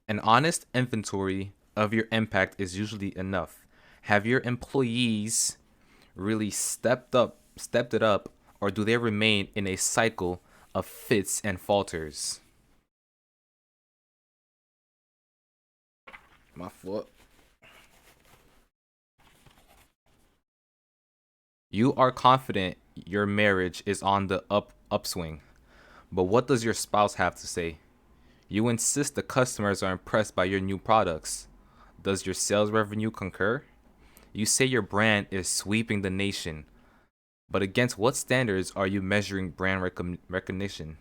An honest inventory of your impact is usually enough. Have your employees really stepped it up, or do they remain in a cycle of fits and falters? My foot. You are confident your marriage is on the upswing, but what does your spouse have to say? You insist the customers are impressed by your new products. Does your sales revenue concur? You say your brand is sweeping the nation, but against what standards are you measuring brand recognition?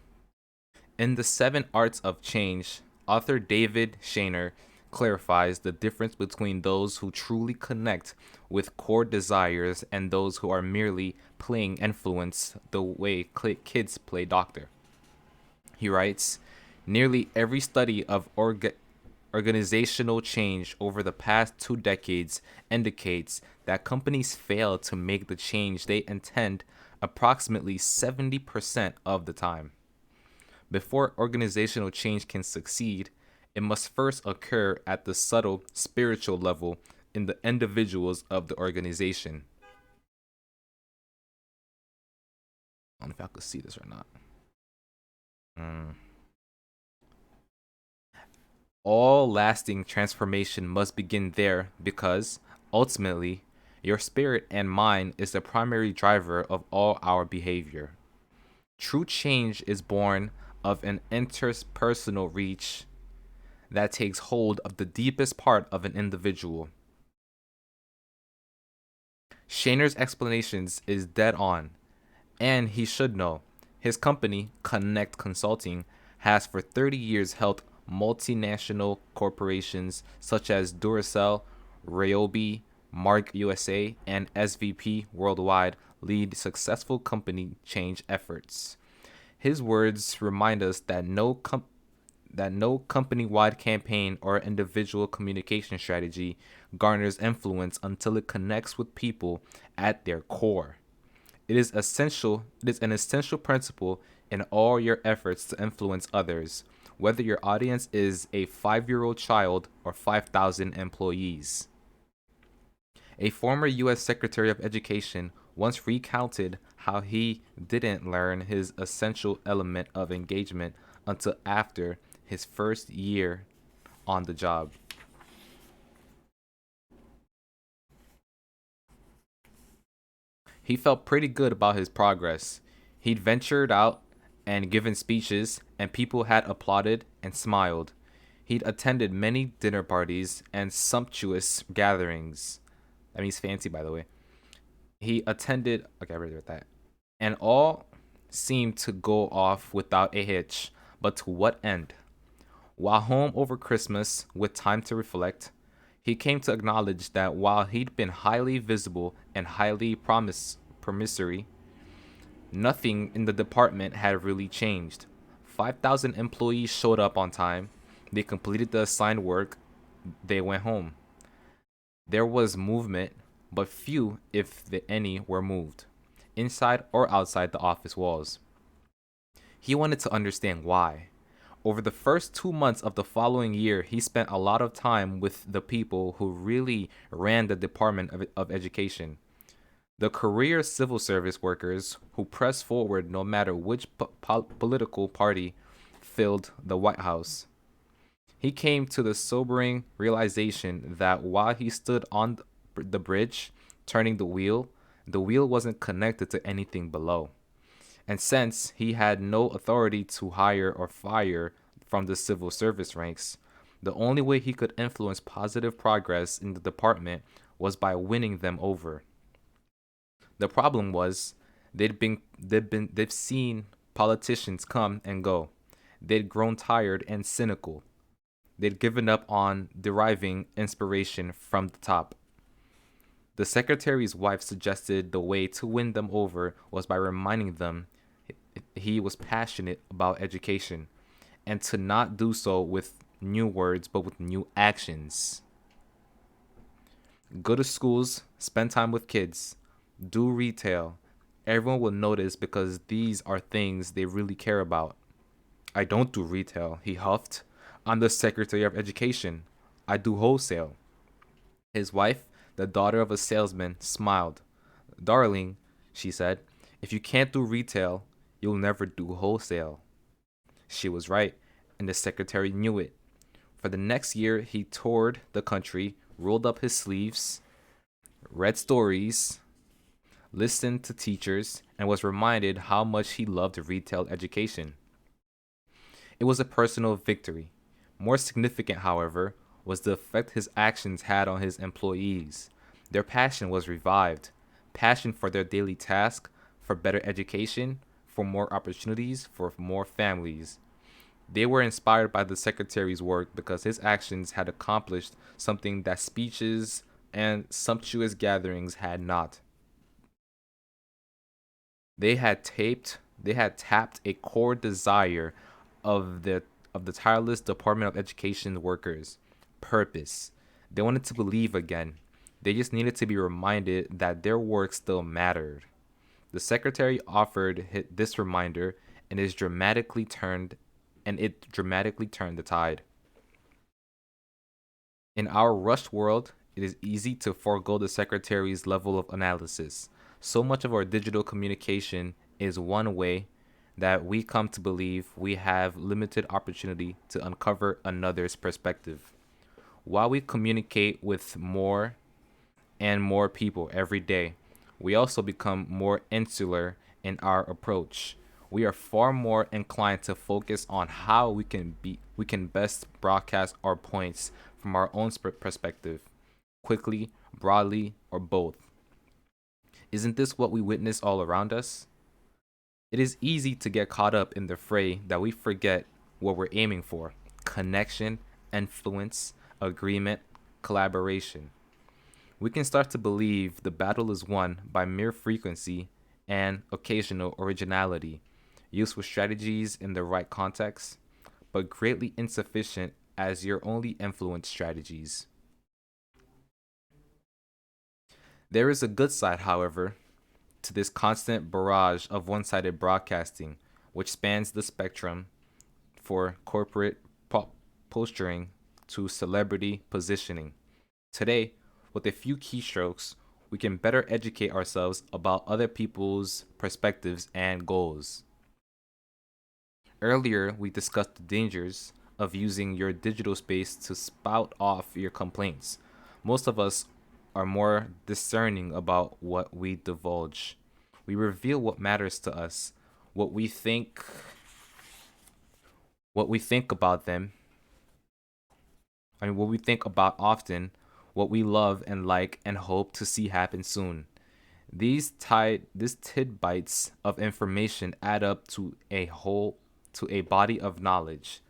In The Seven Arts of Change, author David Shaner clarifies the difference between those who truly connect with core desires and those who are merely playing influence the way kids play doctor. He writes, nearly every study of organizational change over the past 2 decades indicates that companies fail to make the change they intend approximately 70% of the time. Before organizational change can succeed, it must first occur at the subtle spiritual level in the individuals of the organization. I don't know if I could see this or not. Mm. All lasting transformation must begin there because, ultimately, your spirit and mind is the primary driver of all our behavior. True change is born of an interpersonal reach that takes hold of the deepest part of an individual. Shainer's explanations is dead on, and he should know. His company, Connect Consulting, has for 30 years helped multinational corporations such as Duracell, Ryobi, Mark USA, and SVP Worldwide lead successful company change efforts. His words remind us that no company-wide campaign or individual communication strategy garners influence until it connects with people at their core. It is an essential principle in all your efforts to influence others, whether your audience is a 5-year-old child or 5,000 employees. A former US Secretary of Education once recounted how he didn't learn his essential element of engagement until after his first year on the job. He felt pretty good about his progress. He'd ventured out and given speeches, and people had applauded and smiled. He'd attended many dinner parties and sumptuous gatherings. That means fancy, by the way. He attended, okay, I read that. And all seemed to go off without a hitch. But to what end? While home over Christmas, with time to reflect, he came to acknowledge that while he'd been highly visible and highly promissory, nothing in the department had really changed. 5,000 employees showed up on time, they completed the assigned work, they went home. There was movement, but few, if any, were moved, inside or outside the office walls. He wanted to understand why. Over the first 2 months of the following year, he spent a lot of time with the people who really ran the Department of Education. The career civil service workers who pressed forward no matter which political party filled the White House. He came to the sobering realization that while he stood on the bridge, turning the wheel wasn't connected to anything below. And since he had no authority to hire or fire from the civil service ranks, the only way he could influence positive progress in the department was by winning them over. The problem was they've seen politicians come and go. They'd grown tired and cynical. They'd given up on deriving inspiration from the top. The secretary's wife suggested the way to win them over was by reminding them he was passionate about education and to not do so with new words but with new actions. Go to schools, spend time with kids, do retail. Everyone will notice because these are things they really care about. I don't do retail, he huffed. I'm the Secretary of Education. I do wholesale. His wife, the daughter of a salesman, smiled. Darling, she said, if you can't do retail, you'll never do wholesale. She was right, and the secretary knew it. For the next year, he toured the country, rolled up his sleeves, read stories, listened to teachers, and was reminded how much he loved retail education. It was a personal victory. More significant, however, was the effect his actions had on his employees. Their passion was revived passion for their daily task, for better education, for more opportunities, for more families. They were inspired by the secretary's work because his actions had accomplished something that speeches and sumptuous gatherings had not. They had tapped a core desire of the tireless Department of Education workers, purpose. They wanted to believe again. They just needed to be reminded that their work still mattered. The secretary offered this reminder and it dramatically turned the tide. In our rushed world, it is easy to forego the secretary's level of analysis. So much of our digital communication is one way that we come to believe we have limited opportunity to uncover another's perspective. While we communicate with more and more people every day, we also become more insular in our approach. We are far more inclined to focus on how we can best broadcast our points from our own perspective, quickly, broadly, or both. Isn't this what we witness all around us? It is easy to get caught up in the fray that we forget what we're aiming for: connection, influence, agreement, collaboration. We can start to believe the battle is won by mere frequency and occasional originality, useful strategies in the right context, but greatly insufficient as your only influence strategies. There is a good side, however, to this constant barrage of one sided broadcasting, which spans the spectrum for corporate posturing to celebrity positioning. Today, with a few keystrokes, we can better educate ourselves about other people's perspectives and goals. Earlier, we discussed the dangers of using your digital space to spout off your complaints. Most of us are more discerning about what we divulge. We reveal what matters to us, what we think what we think about them, what we think about often, what we love and like and hope to see happen soon. These tidbits of information add up to a body of knowledge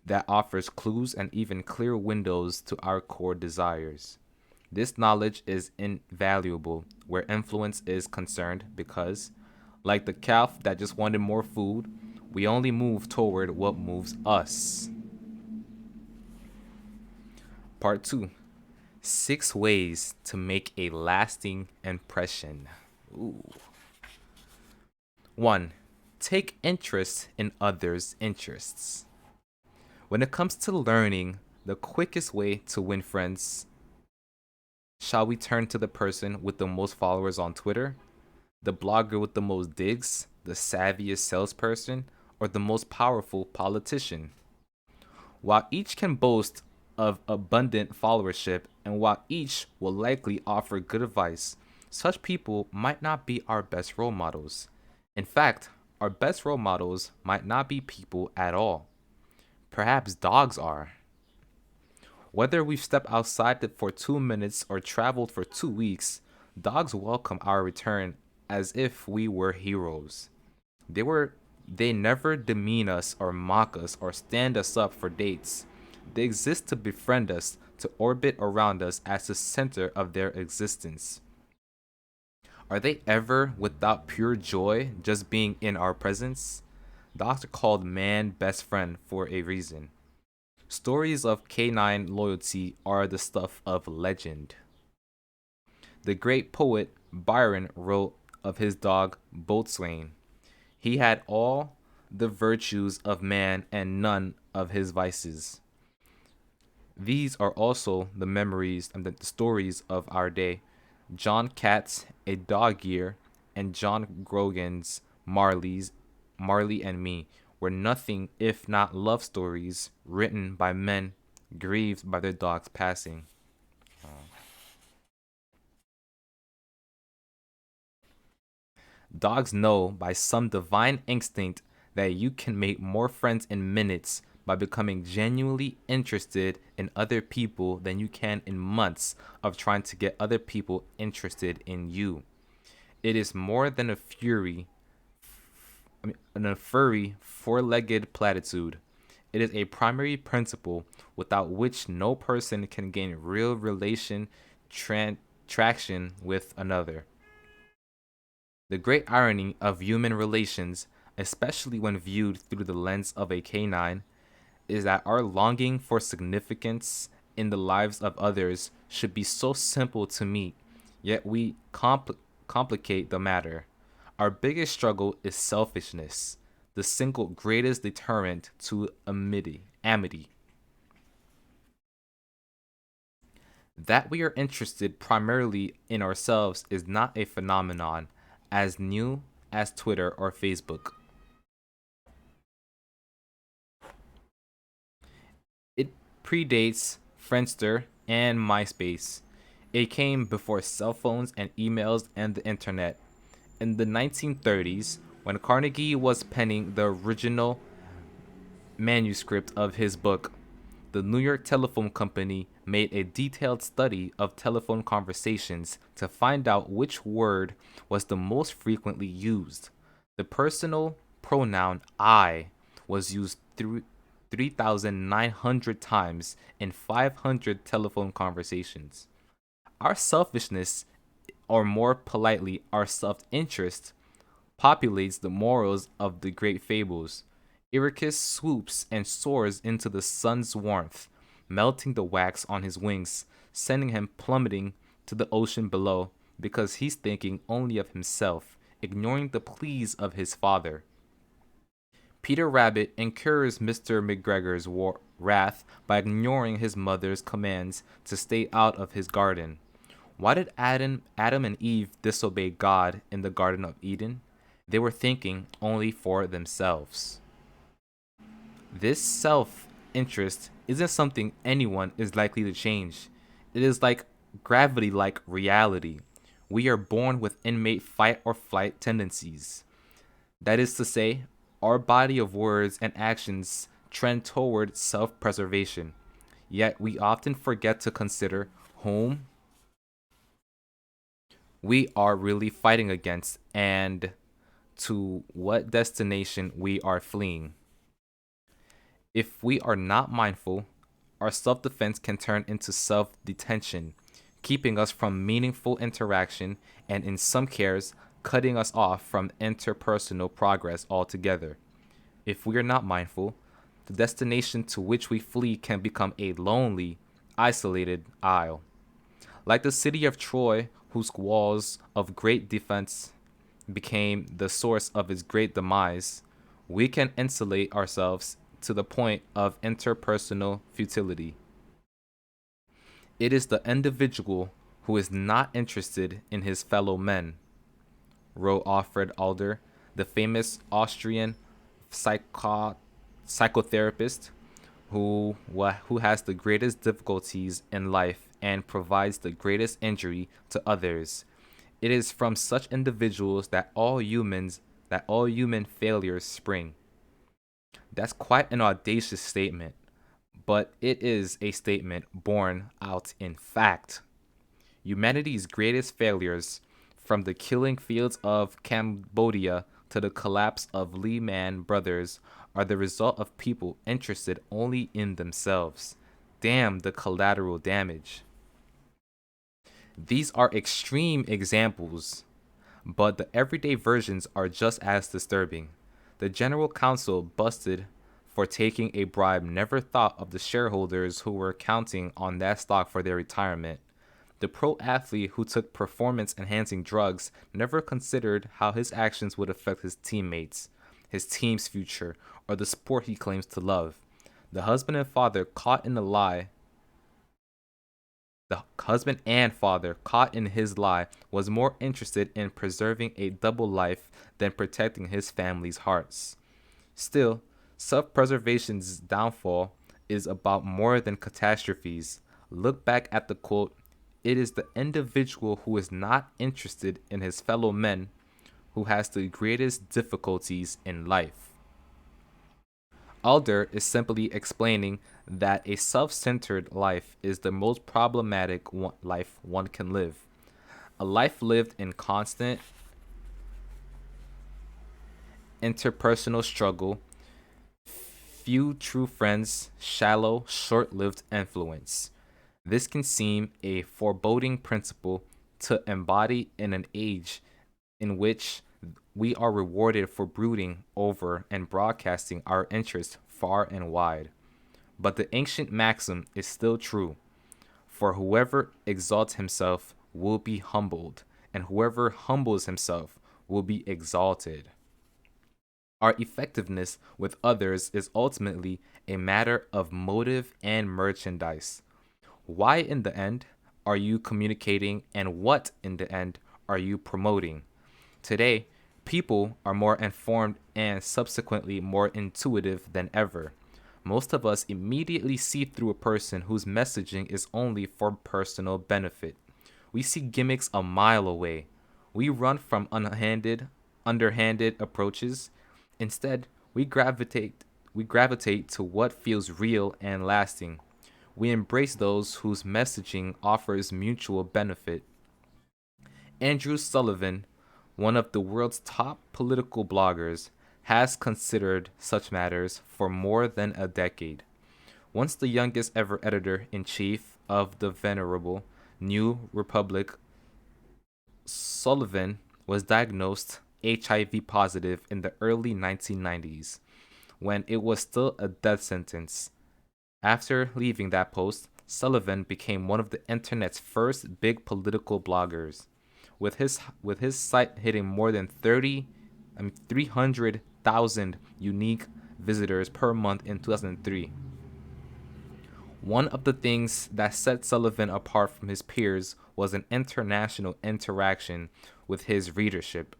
that offers clues and even clear windows to our core desires. This knowledge is invaluable where influence is concerned because, like the calf that just wanted more food, we only move toward what moves us. Part 2: 6 ways to make a lasting impression. Ooh. 1. Take interest in others' interests. When it comes to learning, the quickest way to win friends, shall we turn to the person with the most followers on Twitter, the blogger with the most digs, the savviest salesperson, or the most powerful politician? While each can boast of abundant followership and while each will likely offer good advice, such people might not be our best role models. In fact, our best role models might not be people at all. Perhaps dogs are. Whether we've stepped outside for 2 minutes or traveled for 2 weeks, dogs welcome our return as if we were heroes. They were they never demean us or mock us or stand us up for dates. They exist to befriend us, to orbit around us as the center of their existence. Are they ever without pure joy just being in our presence? Dogs are called man best friend for a reason. Stories of canine loyalty are the stuff of legend. The great poet Byron wrote of his dog Boatswain. He had all the virtues of man and none of his vices. These are also the memories and the stories of our day. John Katz, A Dog Year, and John Grogan's Marley and Me were nothing if not love stories written by men grieved by their dogs passing. Dogs know by some divine instinct that you can make more friends in minutes by becoming genuinely interested in other people than you can in months of trying to get other people interested in you. It is more than a furry, four-legged platitude. It is a primary principle without which no person can gain real traction with another. The great irony of human relations, especially when viewed through the lens of a canine, is that our longing for significance in the lives of others should be so simple to meet, yet we complicate the matter. Our biggest struggle is selfishness, the single greatest deterrent to amity. That we are interested primarily in ourselves is not a phenomenon as new as Twitter or Facebook. It predates Friendster and MySpace. It came before cell phones and emails and the internet. In the 1930s, when Carnegie was penning the original manuscript of his book, the New York Telephone Company made a detailed study of telephone conversations to find out which word was the most frequently used. The personal pronoun I was used 3,900 times in 500 telephone conversations. Our selfishness, or more politely, our self interest, populates the morals of the great fables. Iroquois swoops and soars into the sun's warmth, melting the wax on his wings, sending him plummeting to the ocean below because he's thinking only of himself, ignoring the pleas of his father. Peter Rabbit incurs Mr. McGregor's wrath by ignoring his mother's commands to stay out of his garden. Why did Adam and Eve disobey God in the Garden of Eden? They were thinking only for themselves. This self interest isn't something anyone is likely to change. It is like gravity like reality. We are born with innate fight or flight tendencies. That is to say, our body of words and actions trend toward self preservation. Yet we often forget to consider whom we are really fighting against and to what destination we are fleeing. If we are not mindful, our self defense can turn into self detention, keeping us from meaningful interaction and, in some cases, cutting us off from interpersonal progress altogether. If we are not mindful, the destination to which we flee can become a lonely, isolated isle. Like the city of Troy, whose walls of great defense became the source of its great demise, we can insulate ourselves to the point of interpersonal futility. It is the individual who is not interested in his fellow men, wrote Alfred Adler, the famous Austrian psychotherapist who has the greatest difficulties in life and provides the greatest injury to others. It is from such individuals that all human failures spring. That's quite an audacious statement, but it is a statement borne out in fact. Humanity's greatest failures, from the killing fields of Cambodia to the collapse of Lehman Brothers, are the result of people interested only in themselves. Damn the collateral damage. These are extreme examples, but the everyday versions are just as disturbing. The general counsel busted for taking a bribe never thought of the shareholders who were counting on that stock for their retirement. The pro athlete who took performance enhancing drugs never considered how his actions would affect his teammates, his team's future, or the sport he claims to love. The husband and father caught in a lie The husband and father, caught in his lie, was more interested in preserving a double life than protecting his family's hearts. Still, self preservation's downfall is about more than catastrophes. Look back at the quote: "It is the individual who is not interested in his fellow men who has the greatest difficulties in life." Alder is simply explaining that a self centered life is the most problematic life one can live. A life lived in constant interpersonal struggle, few true friends, shallow, short lived influence. This can seem a foreboding principle to embody in an age in which we are rewarded for brooding over and broadcasting our interests far and wide. But the ancient maxim is still true: for whoever exalts himself will be humbled, and whoever humbles himself will be exalted. Our effectiveness with others is ultimately a matter of motive and merchandise. Why, in the end, are you communicating, and what, in the end, are you promoting? Today, people are more informed and subsequently more intuitive than ever. Most of us immediately see through a person whose messaging is only for personal benefit. We see gimmicks a mile away. We run from underhanded approaches. Instead, we gravitate to what feels real and lasting. We embrace those whose messaging offers mutual benefit. Andrew Sullivan, one of the world's top political bloggers, has considered such matters for more than a decade. Once the youngest ever editor in chief of the venerable New Republic, Sullivan was diagnosed HIV positive in the early 1990s, when it was still a death sentence. After leaving that post, Sullivan became one of the internet's first big political bloggers, with his site hitting more than 300,000 unique visitors per month in 2003. One of the things that set Sullivan apart from his peers was an international interaction with his readership.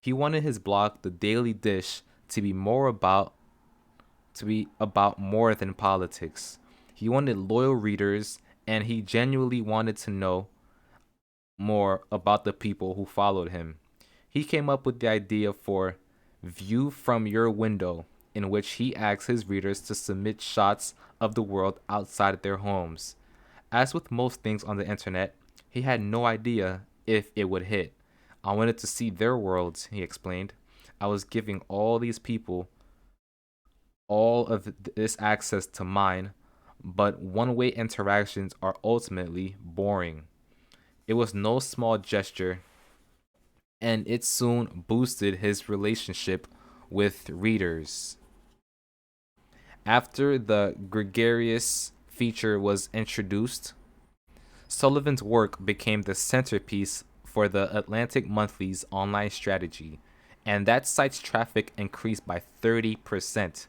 He wanted his blog, The Daily Dish, to be about more than politics. He wanted loyal readers, and he genuinely wanted to know more about the people who followed him. He came up with the idea for View from Your Window, in which he asked his readers to submit shots of the world outside their homes. As with most things on the internet, he had no idea if it would hit. "I wanted to see their worlds," he explained. "I was giving all these people all of this access to mine, but one way interactions are ultimately boring." It was no small gesture, and it soon boosted his relationship with readers. After the gregarious feature was introduced, Sullivan's work became the centerpiece for the Atlantic Monthly's online strategy, and that site's traffic increased by 30%.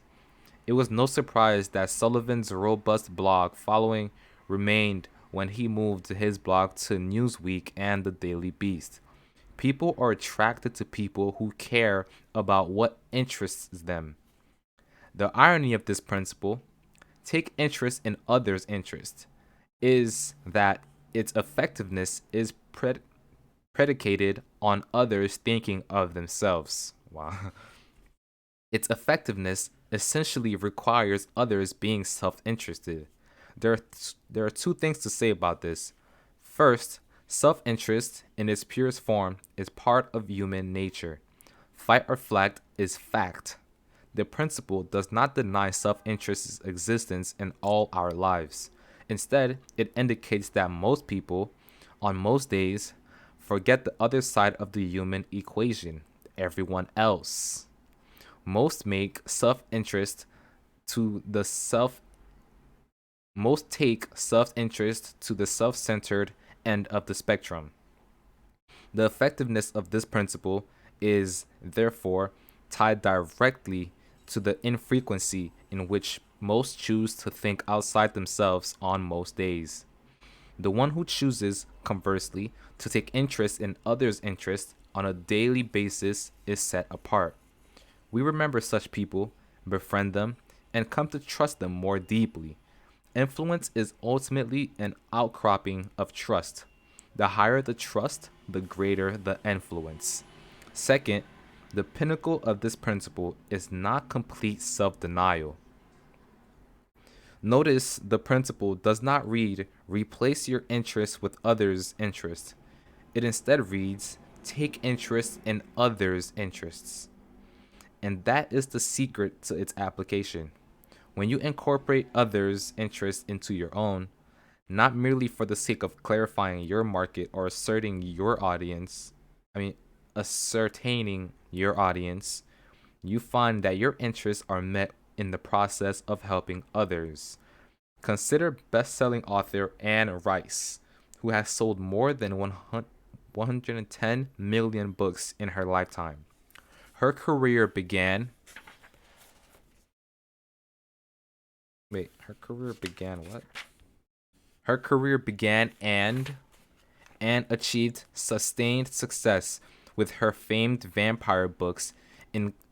It was no surprise that Sullivan's robust blog following remained when he moved his blog to Newsweek and the Daily Beast. People are attracted to people who care about what interests them. The irony of this principle, take interest in others' interests, is that its effectiveness is predicated on others thinking of themselves. Wow. Its effectiveness essentially requires others being self interested. There are two things to say about this. First, self interest in its purest form is part of human nature. Fight or flight is fact. The principle does not deny self interest's existence in all our lives. Instead, it indicates that most people, on most days, forget the other side of the human equation: everyone else. Most make self interest to the self most take self interest to the self centered end of the spectrum. The effectiveness of this principle is, therefore, tied directly to the infrequency in which most choose to think outside themselves on most days. The one who chooses, conversely, to take interest in others' interests on a daily basis is set apart. We remember such people, befriend them, and come to trust them more deeply. Influence is ultimately an outcropping of trust. The higher the trust, the greater the influence. Second, the pinnacle of this principle is not complete self denial. Notice the principle does not read, replace your interest with others' interest. It instead reads, take interest in others' interests. And that is the secret to its application. When you incorporate others' interests into your own, not merely for the sake of clarifying your market or I mean, ascertaining your audience, you find that your interests are met in the process of helping others. Consider best-selling author Anne Rice, who has sold more than 110 million books in her lifetime. Her career began. Wait, her career began what? Her career began and achieved sustained success with her famed vampire books,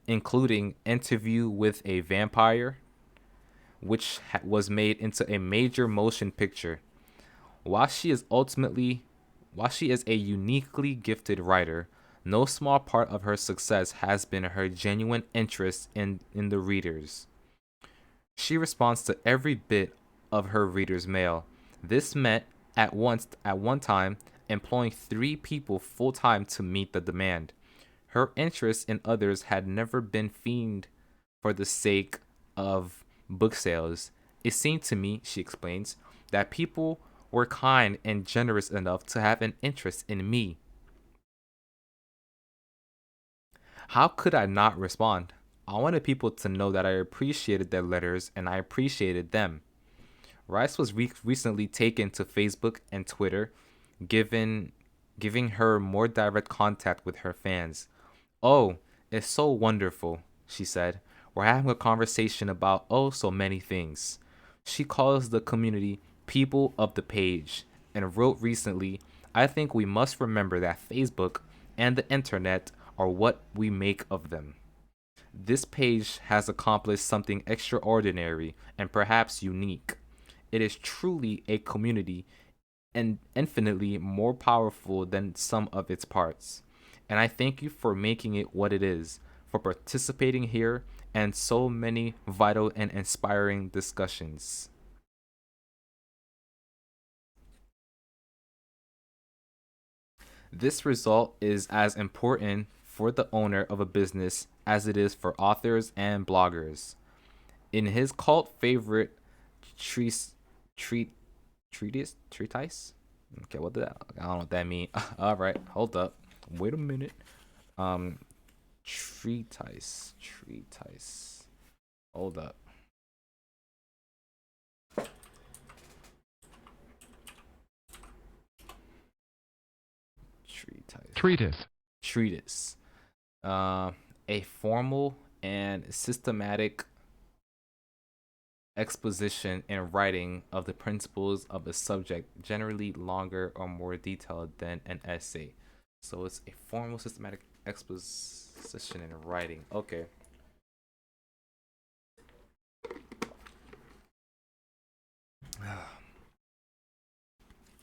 including Interview with a Vampire, which was made into a major motion picture. While she is ultimately, while she is a uniquely gifted writer, no small part of her success has been her genuine interest in the readers. She responds to every bit of her readers' mail. This meant at one time employing 3 people full time to meet the demand. Her interest in others had never been feigned for the sake of book sales. It seemed to me, she explains, that people were kind and generous enough to have an interest in me. How could I not respond? I wanted people to know that I appreciated their letters and I appreciated them. Rice was recently taken to Facebook and Twitter, given giving her more direct contact with her fans. Oh, it's so wonderful, she said. We're having a conversation about oh so many things. She calls the community people of the page and wrote recently, I think we must remember that Facebook and the internet are what we make of them. This page has accomplished something extraordinary and perhaps unique. It is truly a community and infinitely more powerful than some of its parts. And I thank you for making it what it is, for participating here, and so many vital and inspiring discussions. This result is as important for the owner of a business as it is for authors and bloggers. In his cult favorite treat, treat, treatise? Okay, what did that? I don't know what that mean. All right, hold up. Wait a minute. Um, treatise. Hold up. Treatise. Treatise. Treatise. Uh, a formal and systematic exposition and writing of the principles of a subject, generally longer or more detailed than an essay. So it's a formal, systematic exposition and writing. Okay.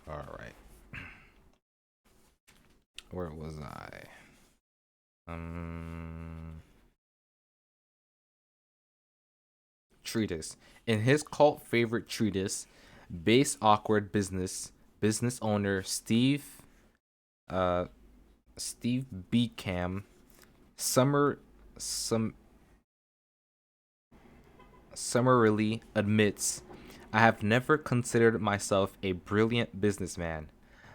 All right. Where was I? Um, treatise. In his cult favorite treatise, Base Awkward business owner uh, Steve Beacam summer, some, summarily admits, I have never considered myself a brilliant businessman.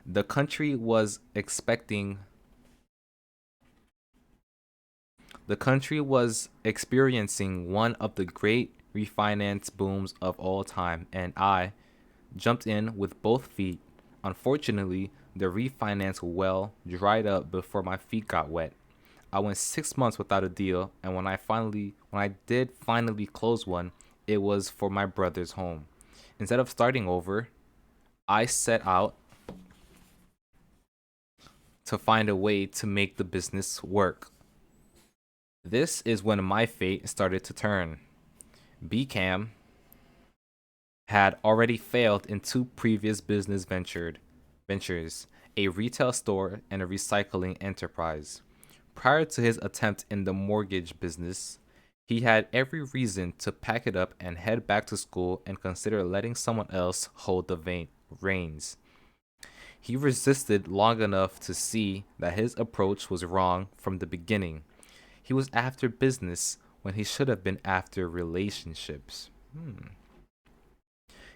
The country was expecting The country was experiencing one of the great refinance booms of all time, and I jumped in with both feet. Unfortunately, the refinance well dried up before my feet got wet. I went 6 months without a deal, and when I did finally close one, it was for my brother's home. Instead of starting over, I set out to find a way to make the business work. This is when my fate started to turn. BCAM had already failed in two previous ventures, a retail store and a recycling enterprise. Prior to his attempt in the mortgage business, he had every reason to pack it up and head back to school and consider letting someone else hold the reins. He resisted long enough to see that his approach was wrong from the beginning. He was after business when he should have been after relationships.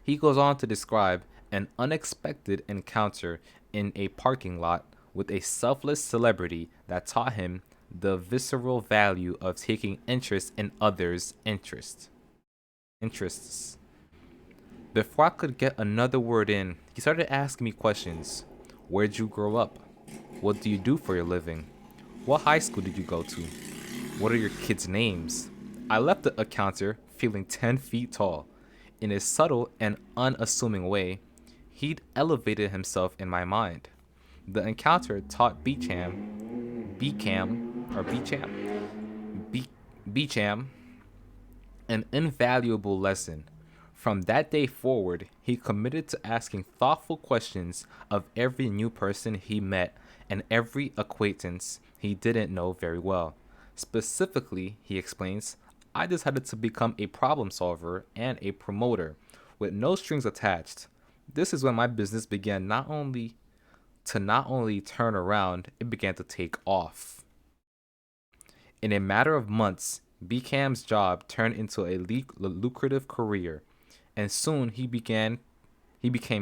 He goes on to describe an unexpected encounter in a parking lot with a selfless celebrity that taught him the visceral value of taking interest in others' interests. Before I could get another word in, he started asking me questions. Where'd you grow up? What do you do for your living? What high school did you go to? What are your kids' names? I left the encounter feeling 10 feet tall. In a subtle and unassuming way, he'd elevated himself in my mind. The encounter taught B- Beecham, an invaluable lesson. From that day forward, he committed to asking thoughtful questions of every new person he met and every acquaintance he didn't know very well. Specifically, he explains, I decided to become a problem solver and a promoter with no strings attached. This is when my business began not only turn around, it began to take off. In a matter of months, BCAM's job turned into a lucrative career, and soon he became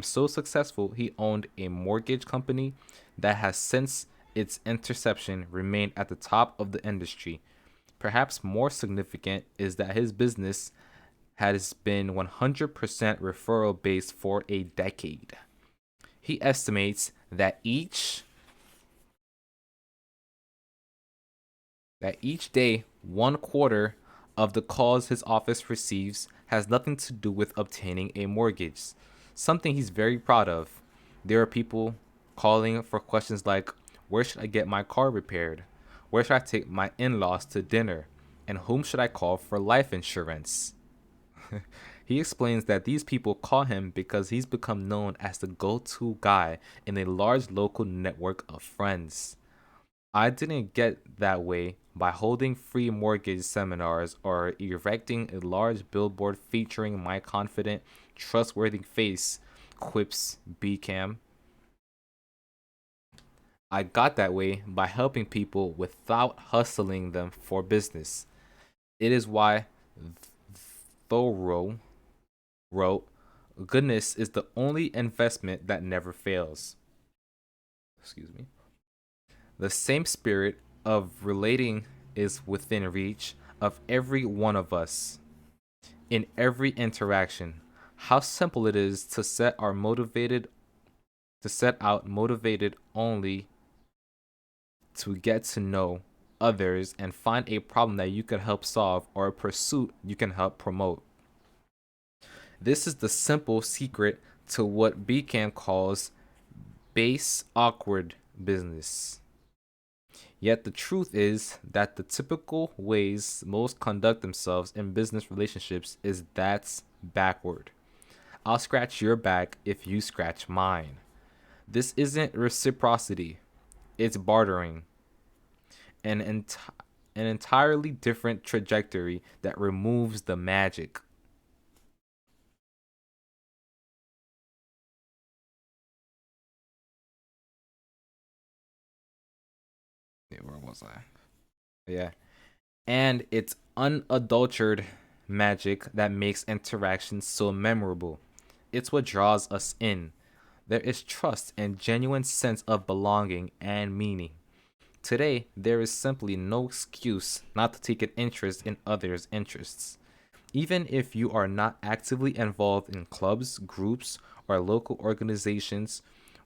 so successful he owned a mortgage company that has since its interception remained at the top of the industry. Perhaps more significant is that his business has been 100% referral based for a decade. He estimates that each day, 1/4 of the calls his office receives has nothing to do with obtaining a mortgage, something he's very proud of. There are people calling for questions like, where should I get my car repaired? Where should I take my in laws to dinner? And whom should I call for life insurance? He explains that these people call him because he's become known as the go to guy in a large local network of friends. I didn't get that way by holding free mortgage seminars or erecting a large billboard featuring my confident, trustworthy face, quips BCAM. I got that way by helping people without hustling them for business. It is why Thoreau wrote, goodness is the only investment that never fails. Excuse me. The same spirit of relating is within reach of every one of us in every interaction. How simple it is to set out motivated only to get to know others and find a problem that you can help solve or a pursuit you can help promote. This is the simple secret to what BCAM calls base awkward business. Yet the truth is that the typical ways most conduct themselves in business relationships is that's backward. I'll scratch your back if you scratch mine. This isn't reciprocity, it's bartering. An, ent- an entirely different trajectory that removes the magic. Yeah, where was I? Yeah. And it's unadulterated magic that makes interactions so memorable. It's what draws us in. There is trust and genuine sense of belonging and meaning. Today, there is simply no excuse not to take an interest in others' interests. Even if you are not actively involved in clubs, groups, or local organizations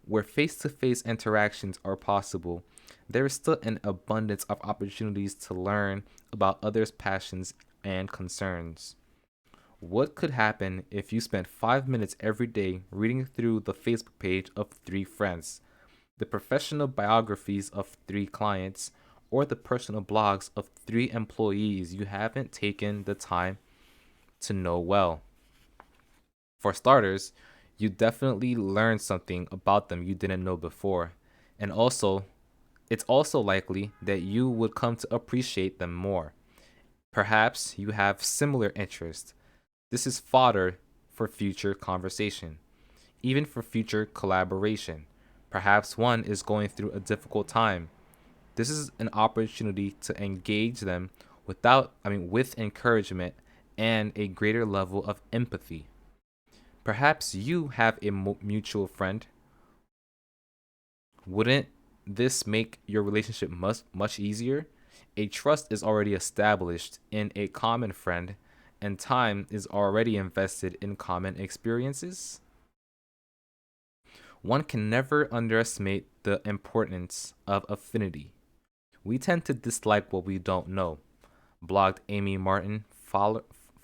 where face to face interactions are possible, there is still an abundance of opportunities to learn about others' passions and concerns. What could happen if you spent 5 minutes every day reading through the Facebook page of three friends, the professional biographies of three clients, or the personal blogs of three employees you haven't taken the time to know well? For starters, you definitely learned something about them you didn't know before. And also, it's also likely that you would come to appreciate them more. Perhaps you have similar interests. This is fodder for future conversation, even for future collaboration. Perhaps one is going through a difficult time. This is an opportunity to engage them with encouragement and a greater level of empathy. Perhaps you have a mutual friend. Wouldn't this make your relationship much easier? A trust is already established in a common friend, and time is already invested in common experiences. One can never underestimate the importance of affinity. We tend to dislike what we don't know, blogged Amy Martin,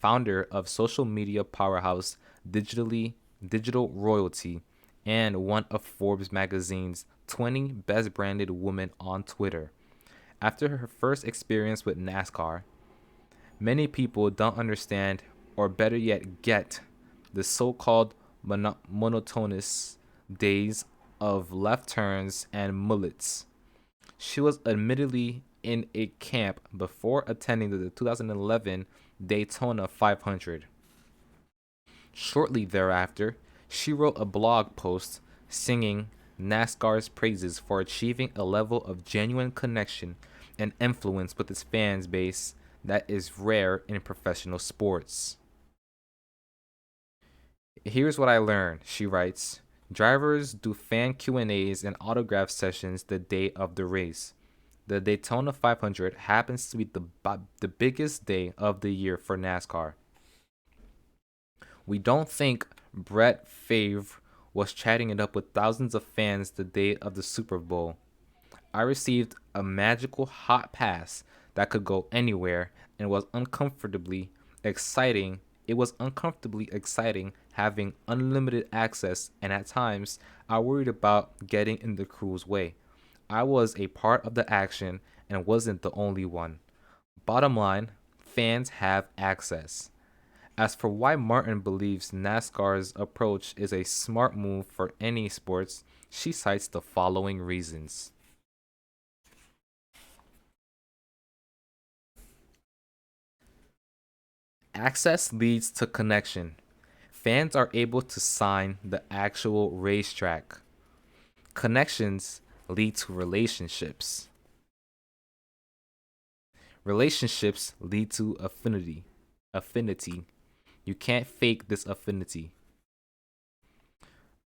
founder of social media powerhouse Digital Royalty, and one of Forbes magazine's 20 best branded women on Twitter. After her first experience with NASCAR, many people don't understand, or better yet, get the so called monotonous days of left turns and mullets. She was admittedly in a camp before attending the 2011 Daytona 500. Shortly thereafter, she wrote a blog post singing NASCAR's praises for achieving a level of genuine connection and influence with its fans base that is rare in professional sports. Here's what I learned, she writes. Drivers do fan Q&As and autograph sessions the day of the race. The Daytona 500 happens to be the biggest day of the year for NASCAR. We don't think Brett Favre was chatting it up with thousands of fans the day of the Super Bowl. I received a magical hot pass that could go anywhere and was uncomfortably exciting. It was uncomfortably exciting having unlimited access, and at times I worried about getting in the crew's way. I was a part of the action and wasn't the only one. Bottom line, fans have access. As for why Martin believes NASCAR's approach is a smart move for any sports, she cites the following reasons. Access leads to connection. Fans are able to sign the actual racetrack. Connections lead to relationships. Relationships lead to affinity. Affinity. You can't fake this affinity.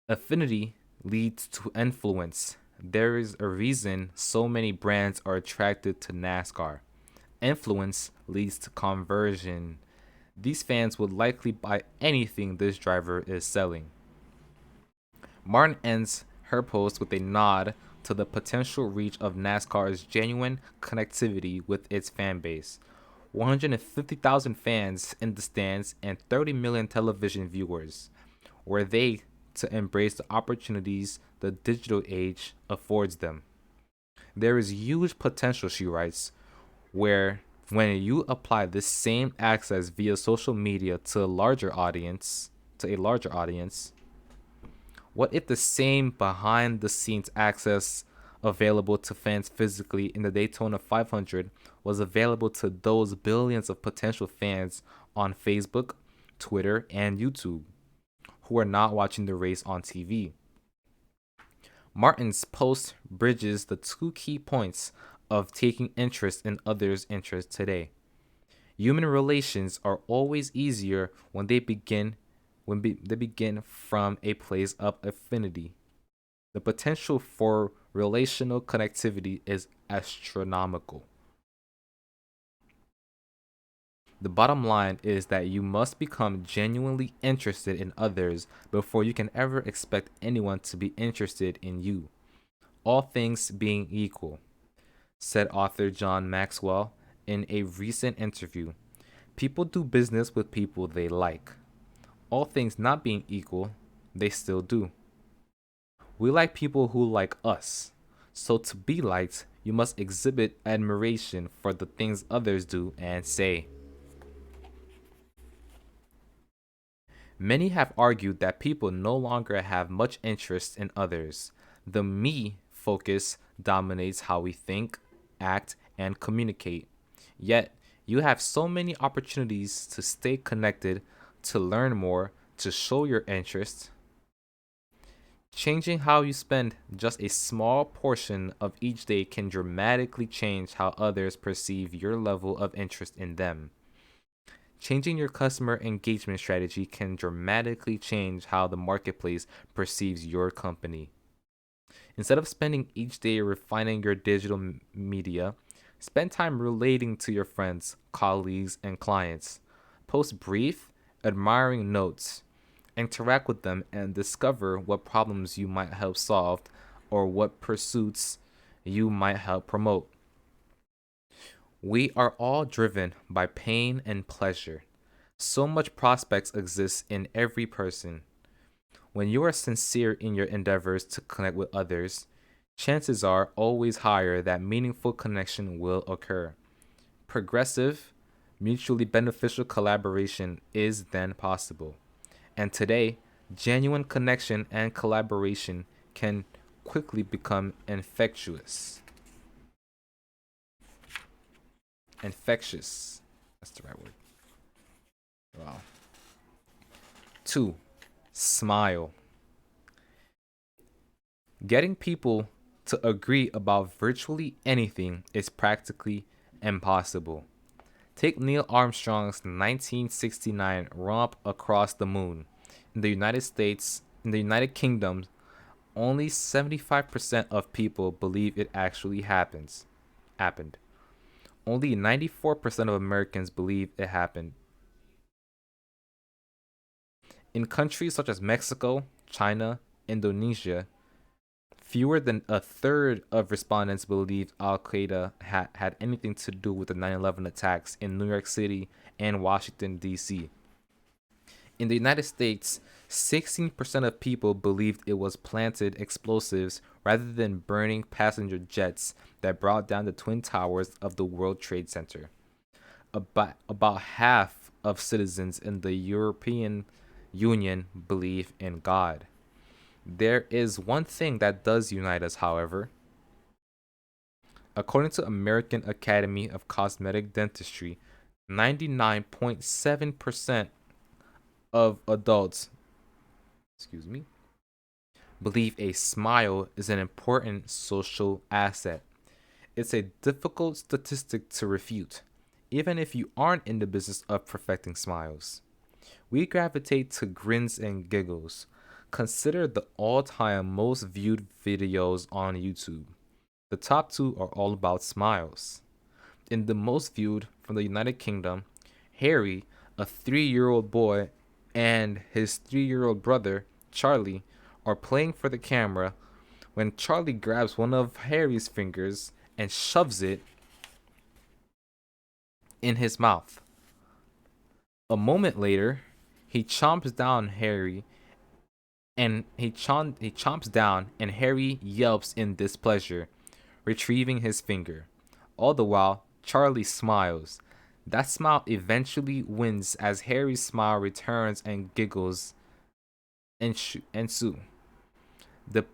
Affinity leads to influence. There is a reason so many brands are attracted to NASCAR. Influence leads to conversion. These fans would likely buy anything this driver is selling. Martin ends her post with a nod to the potential reach of NASCAR's genuine connectivity with its fan base. 150,000 fans in the stands and 30 million television viewers. Were they to embrace the opportunities the digital age affords them? There is huge potential, she writes, where when you apply this same access via social media to a larger audience, what if the same behind the scenes access available to fans physically in the Daytona 500 was available to those billions of potential fans on Facebook, Twitter, and YouTube who are not watching the race on TV? Martin's post bridges the two key points of taking interest in others' interests today. Human relations are always easier when they begin from a place of affinity. The potential for relational connectivity is astronomical. The bottom line is that you must become genuinely interested in others before you can ever expect anyone to be interested in you. All things being equal, said author John Maxwell in a recent interview, People do business with people they like. All things not being equal, they still do. We like people who like us. So to be liked, you must exhibit admiration for the things others do and say. Many have argued that people no longer have much interest in others. The me focus dominates how we think, act, and communicate. Yet, you have so many opportunities to stay connected, to learn more, to show your interest. Changing how you spend just a small portion of each day can dramatically change how others perceive your level of interest in them. Changing your customer engagement strategy can dramatically change how the marketplace perceives your company. Instead of spending each day refining your digital media, spend time relating to your friends, colleagues, and clients. Post brief, admiring notes. Interact with them and discover what problems you might help solve or what pursuits you might help promote. We are all driven by pain and pleasure. So much prospects exist in every person. When you are sincere in your endeavors to connect with others, chances are always higher that meaningful connection will occur. Progressive, mutually beneficial collaboration is then possible. And today, genuine connection and collaboration can quickly become infectious. Infectious. That's the right word. Wow. 2. Smile. Getting people to agree about virtually anything is practically impossible. Take Neil Armstrong's 1969 romp across the moon. In the United Kingdom, only 75% of people believe it actually happened. Only 94% of Americans believe it happened. In countries such as Mexico, China, Indonesia, fewer than a third of respondents believed Al Qaeda had anything to do with the 9/11 attacks in New York City and Washington, D.C. In the United States, 16% of people believed it was planted explosives rather than burning passenger jets that brought down the Twin Towers of the World Trade Center. About half of citizens in the European Union believe in God. There is one thing that does unite us, however. According to American Academy of Cosmetic Dentistry, 99.7% of adults, believe a smile is an important social asset. It's a difficult statistic to refute, even if you aren't in the business of perfecting smiles. We gravitate to grins and giggles. Consider the all-time most viewed videos on YouTube. The top 2 are all about smiles. In the most viewed from the United Kingdom, Harry, a 3-year-old boy, and his 3-year-old brother, Charlie, are playing for the camera when Charlie grabs one of Harry's fingers and shoves it in his mouth. A moment later, he chomps down Harry and he chomps down and Harry yelps in displeasure, retrieving his finger. All the while, Charlie smiles. That smile eventually wins as Harry's smile returns and giggles ensue. The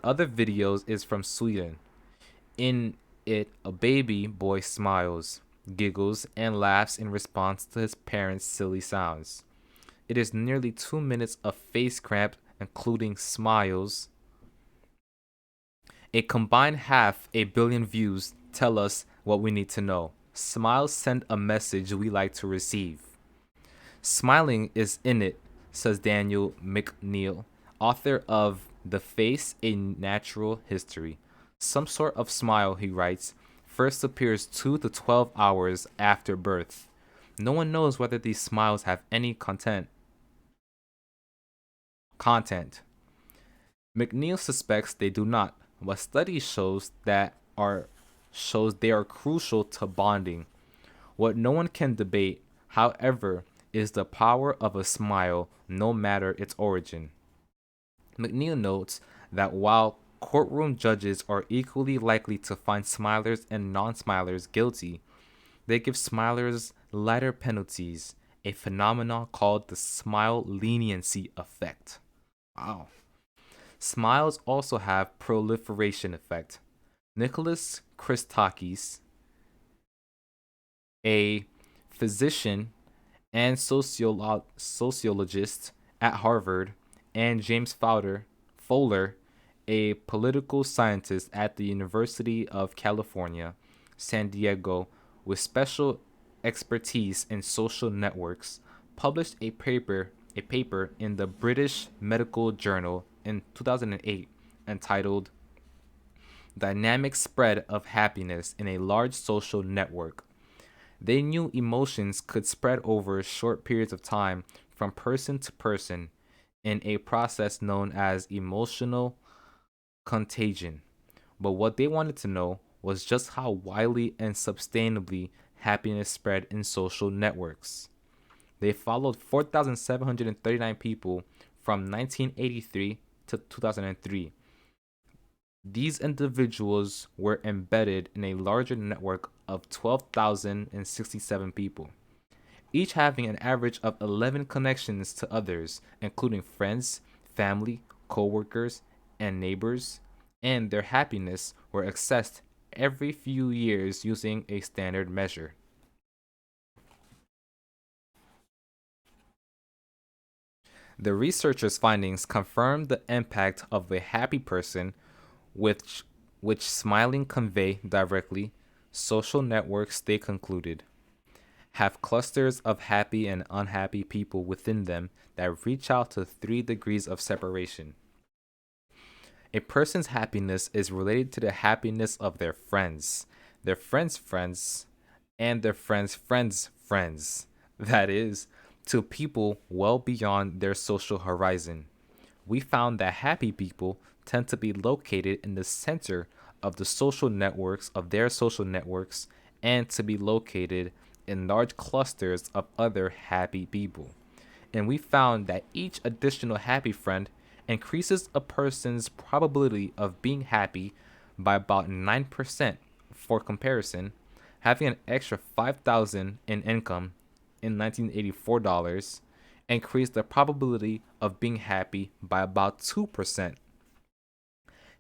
other videos is from Sweden. In it, a baby boy smiles, giggles, and laughs in response to his parents' silly sounds. It is nearly 2 minutes of face cramp, including smiles. A combined 500 million views tell us what we need to know. Smiles send a message we like to receive. Smiling is in it, says Daniel McNeil, author of The Face, A Natural History. Some sort of smile, he writes, first appears 2 to 12 hours after birth. No one knows whether these smiles have any content. McNeil suspects they do not, but studies shows they are crucial to bonding. What no one can debate, however, is the power of a smile, no matter its origin. McNeil notes that while courtroom judges are equally likely to find smilers and non smilers guilty, they give smilers lighter penalties, a phenomenon called the smile leniency effect. Wow. Smiles also have proliferation effect. Nicholas Christakis, a physician and sociologist at Harvard, and James Fowler, a political scientist at the University of California, San Diego, with special expertise in social networks, published a paper in the British Medical Journal in 2008 entitled Dynamic Spread of Happiness in a Large Social Network. They knew emotions could spread over short periods of time from person to person in a process known as emotional contagion. But what they wanted to know was just how widely and sustainably happiness spread in social networks. They followed 4,739 people from 1983 to 2003. These individuals were embedded in a larger network of 12,067 people, each having an average of 11 connections to others, including friends, family, coworkers, and neighbors, and their happiness were assessed every few years using a standard measure. The researchers' findings confirmed the impact of a happy person, which which smiling convey directly. Social networks, they concluded, have clusters of happy and unhappy people within them that reach out to 3 degrees of separation. A person's happiness is related to the happiness of their friends, their friends' friends, and their friends' friends' friends. That is, to people well beyond their social horizon. We found that happy people tend to be located in the center of the social networks of their social networks and to be located in large clusters of other happy people. And we found that each additional happy friend increases a person's probability of being happy by about 9%. For comparison, having an extra 5,000 in income in 1984 dollars increased the probability of being happy by about 2%.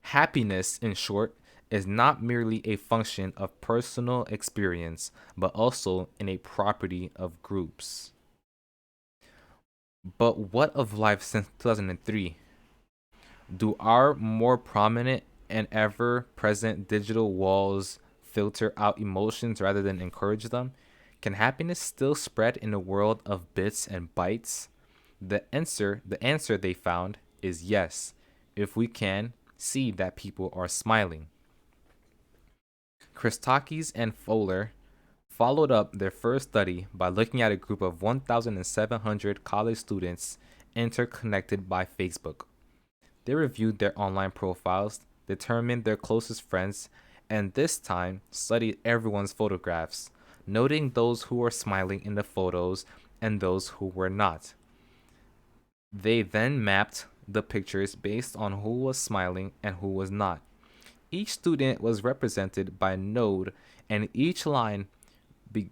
Happiness, in short, is not merely a function of personal experience, but also in a property of groups. But what of life since 2003? Do our more prominent and ever present digital walls filter out emotions rather than encourage them? Can happiness still spread in a world of bits and bytes? The answer they found is yes, if we can see that people are smiling. Christakis and Fowler followed up their first study by looking at a group of 1,700 college students interconnected by Facebook. They reviewed their online profiles, determined their closest friends, and this time studied everyone's photographs, noting those who were smiling in the photos and those who were not. They then mapped the pictures based on who was smiling and who was not. Each student was represented by a node, and each line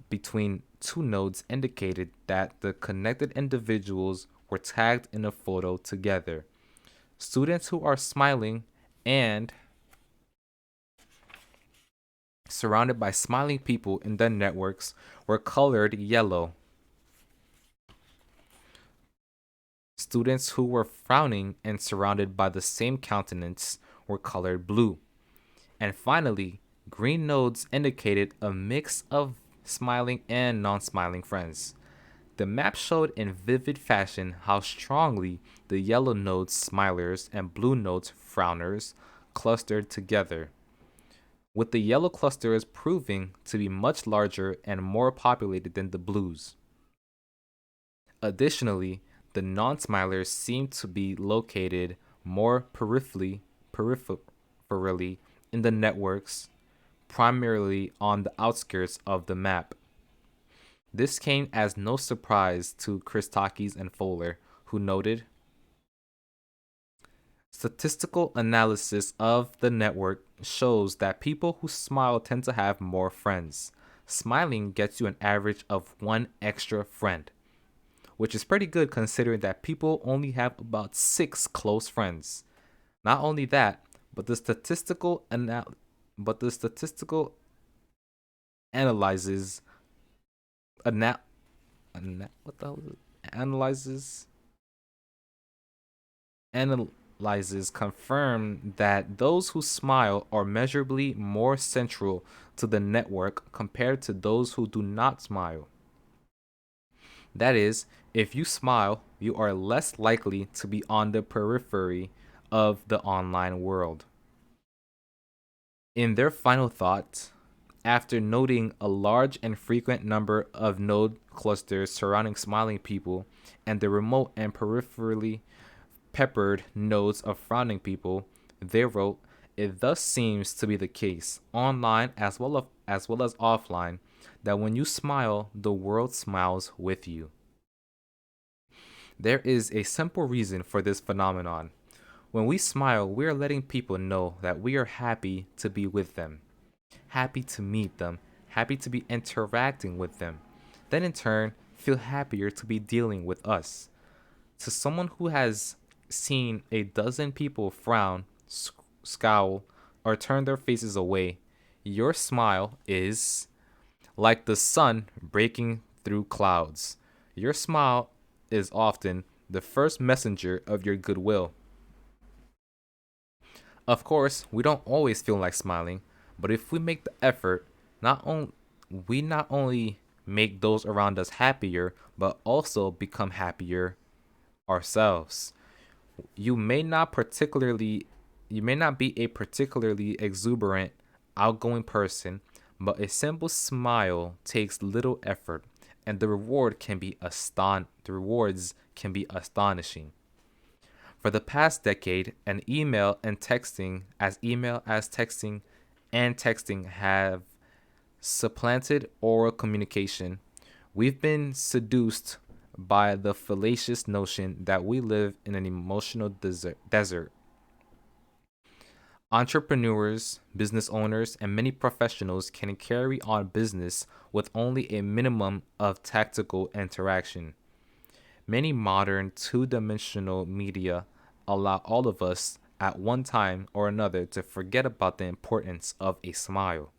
between two nodes indicated that the connected individuals were tagged in a photo together. Students who are smiling and surrounded by smiling people in the networks were colored yellow. Students who were frowning and surrounded by the same countenance were colored blue. And finally, green nodes indicated a mix of smiling and non smiling friends. The map showed in vivid fashion how strongly the yellow nodes smilers and blue nodes frowners clustered together, with the yellow clusters proving to be much larger and more populated than the blues. Additionally, the non-smilers seemed to be located more peripherally in the networks, primarily on the outskirts of the map. This came as no surprise to Christakis and Fowler, who noted statistical analysis of the network shows that people who smile tend to have more friends. Smiling gets you an average of one extra friend, which is pretty good considering that people only have about six close friends. Not only that, but the statistical anal- but the statistical analyzes ana- what the hell is it? Analyzes confirm that those who smile are measurably more central to the network compared to those who do not smile. That is, if you smile, you are less likely to be on the periphery of the online world. In their final thought, after noting a large and frequent number of node clusters surrounding smiling people and the remote and peripherally peppered nodes of frowning people, they wrote, it thus seems to be the case, online as well as offline, that when you smile, the world smiles with you. There is a simple reason for this phenomenon. When we smile, we are letting people know that we are happy to be with them, happy to meet them, happy to be interacting with them. Then, in turn, feel happier to be dealing with us. To someone who has seen a dozen people frown, scowl, or turn their faces away, your smile is like the sun breaking through clouds. Your smile is often the first messenger of your goodwill. Of course, we don't always feel like smiling, but if we make the effort, not only we not only make those around us happier, but also become happier ourselves. You may not particularly you may not be a particularly exuberant, outgoing person, but a simple smile takes little effort and the rewards can be astonishing. For the past decade, email as texting and texting have supplanted oral communication. We've been seduced by the fallacious notion that we live in an emotional desert. Entrepreneurs, business owners, and many professionals can carry on business with only a minimum of tactical interaction. Many modern two dimensional media allow all of us at one time or another to forget about the importance of a smile.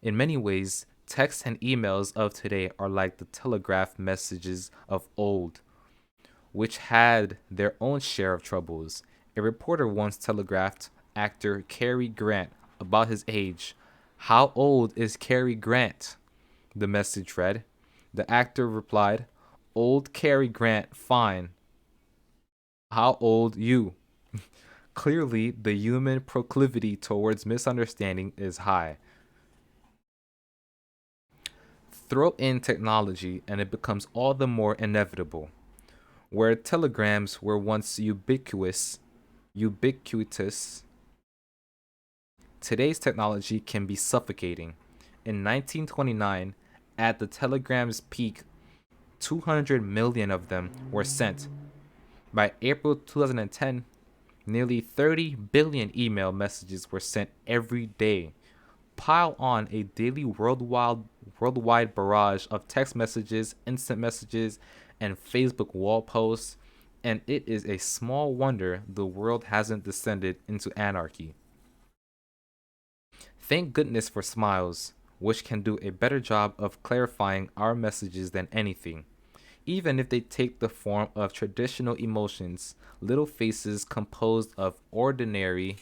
In many ways, texts and emails of today are like the telegraph messages of old, which had their own share of troubles. A reporter once telegraphed actor Cary Grant about his age. How old is Cary Grant? The message read. The actor replied, Old Cary Grant, fine. How old you? Clearly, the human proclivity towards misunderstanding is high. Throw in technology and it becomes all the more inevitable. Where telegrams were once ubiquitous, today's technology can be suffocating. In 1929, at the telegram's peak, 200 million of them were sent. By April 2010, nearly 30 billion email messages were sent every day. Pile on a daily worldwide barrage of text messages, instant messages, and Facebook wall posts, and it is a small wonder the world hasn't descended into anarchy. Thank goodness for smiles, which can do a better job of clarifying our messages than anything. Even if they take the form of traditional emotions, little faces composed of ordinary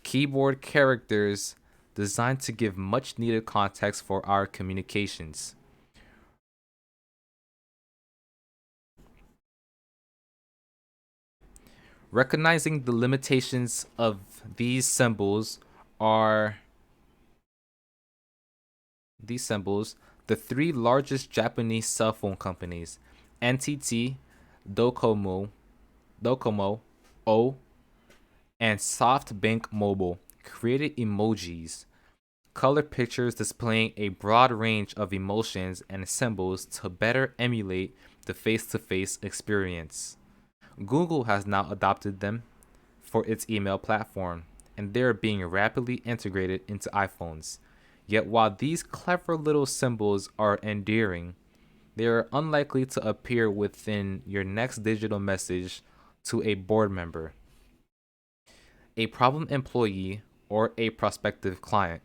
keyboard characters designed to give much needed context for our communications. Recognizing the limitations of these symbols are these symbols, the three largest Japanese cell phone companies, NTT, Docomo, Docomo, O, and SoftBank Mobile, created emojis Color pictures displaying a broad range of emotions and symbols to better emulate the face to face experience. Google has now adopted them for its email platform, and they are being rapidly integrated into iPhones. Yet, while these clever little symbols are endearing, they are unlikely to appear within your next digital message to a board member, a problem employee, or a prospective client.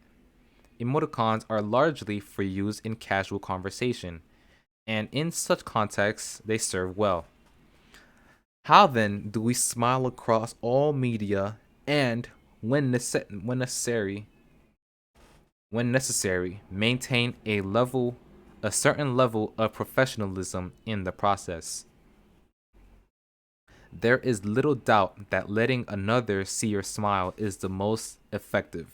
Emoticons are largely for use in casual conversation, and in such contexts, they serve well. How then do we smile across all media and, when necessary, maintain a certain level of professionalism in the process? There is little doubt that letting another see your smile is the most effective.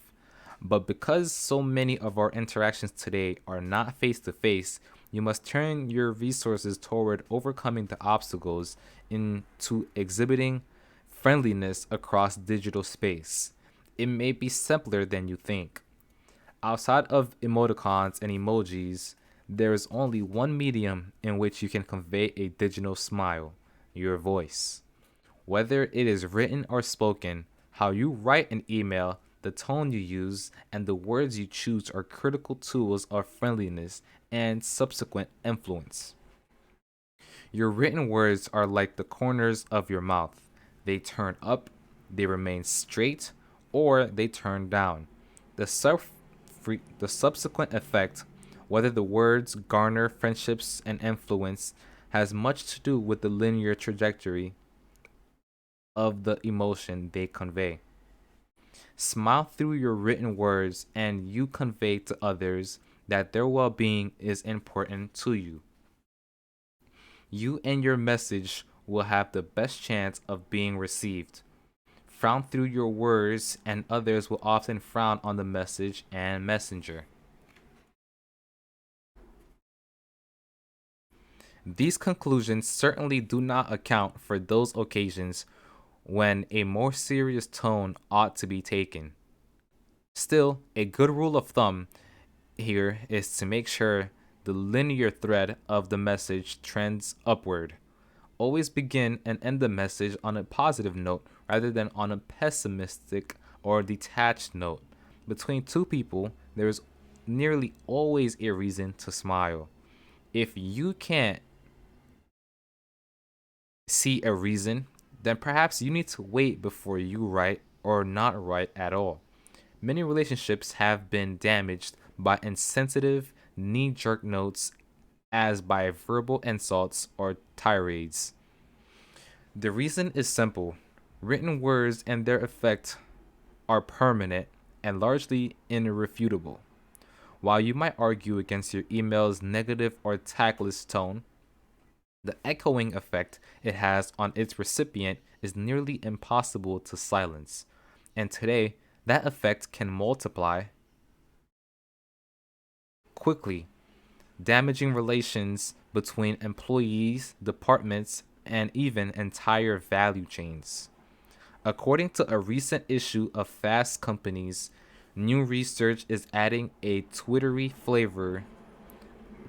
But because so many of our interactions today are not face to face, you must turn your resources toward overcoming the obstacles into exhibiting friendliness across digital space. It may be simpler than you think. Outside of emoticons and emojis, there is only one medium in which you can convey a digital smile: your voice. Whether it is written or spoken, how you write an email, the tone you use, and the words you choose are critical tools of friendliness and subsequent influence. Your written words are like the corners of your mouth. They turn up, they remain straight, or they turn down. The, sub- the subsequent effect, whether the words garner friendships and influence, has much to do with the linear trajectory of the emotion they convey. Smile through your written words, and you convey to others that their well being is important to you. You and your message will have the best chance of being received. Frown through your words, and others will often frown on the message and messenger. These conclusions certainly do not account for those occasions when a more serious tone ought to be taken. Still, a good rule of thumb here is to make sure the linear thread of the message trends upward. Always begin and end the message on a positive note rather than on a pessimistic or detached note. Between two people, there is nearly always a reason to smile. If you can't see a reason, then perhaps you need to wait before you write or not write at all. Many relationships have been damaged by insensitive, knee jerk notes as by verbal insults or tirades. The reason is simple: written words and their effect are permanent and largely irrefutable. While you might argue against your email's negative or tactless tone, the echoing effect it has on its recipient is nearly impossible to silence. And today, that effect can multiply quickly, damaging relations between employees, departments, and even entire value chains. According to a recent issue of Fast Company's, new research is adding a twittery flavor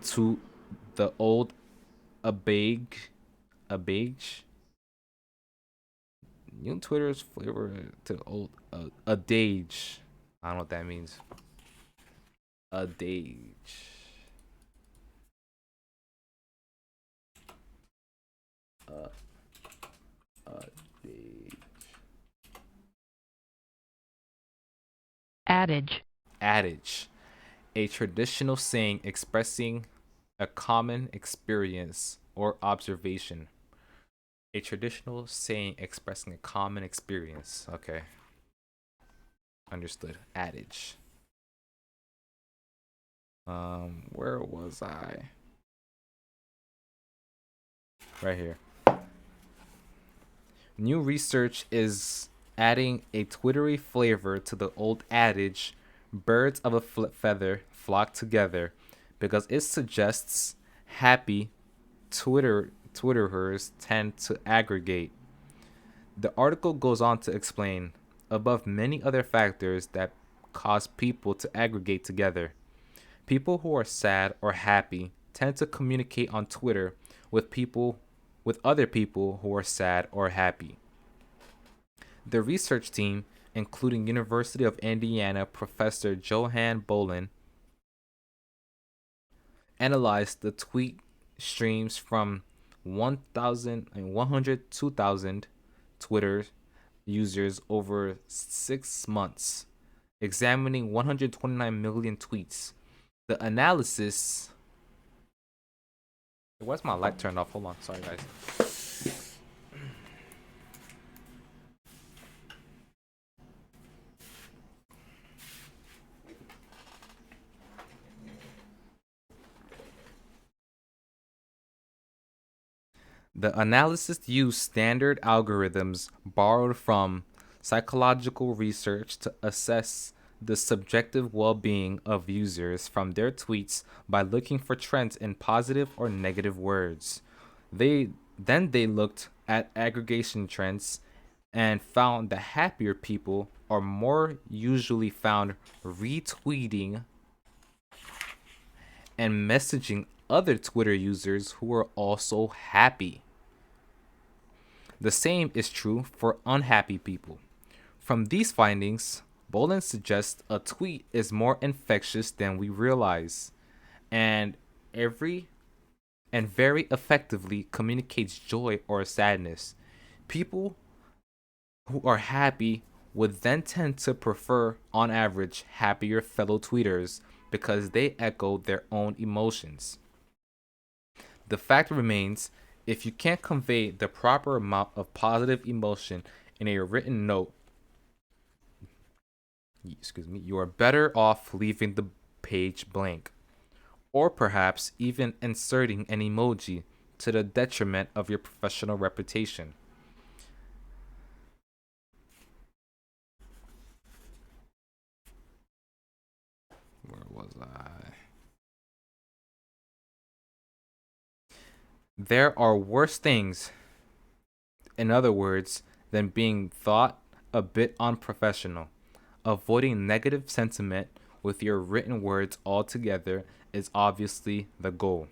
to the old abage, abage, new Twitter's flavor to the old adage. I don't know what that means. Adage. Uh, adage. Adage. Adage. A traditional saying expressing a common experience or observation. A traditional saying expressing a common experience. Okay, understood. Adage. Where was I? Right here. New research is adding a twittery flavor to the old adage, birds of a feather flock together, because it suggests happy Twitterers tend to aggregate. The article goes on to explain, above many other factors that cause people to aggregate together. People who are sad or happy tend to communicate on Twitter with other people who are sad or happy. The research team, including University of Indiana professor Johan Bolin, analyzed the tweet streams from 1,000 and 102,000 Twitter users over 6 months, examining 129 million tweets. The analysis. Why's my light turned off? Hold on. Sorry, guys. The analysis used standard algorithms borrowed from psychological research to assess the subjective well being of users from their tweets by looking for trends in positive or negative words. They looked at aggregation trends and found that happier people are more usually found retweeting and messaging other Twitter users who are also happy. The same is true for unhappy people. From these findings, Bolin suggests a tweet is more infectious than we realize, and every and very effectively communicates joy or sadness. People who are happy would then tend to prefer, on average, happier fellow tweeters because they echo their own emotions. The fact remains, if you can't convey the proper amount of positive emotion in a written note, you are better off leaving the page blank, or perhaps even inserting an emoji to the detriment of your professional reputation. Where was I? There are worse things, in other words, than being thought a bit unprofessional. Avoiding negative sentiment with your written words altogether is obviously the goal.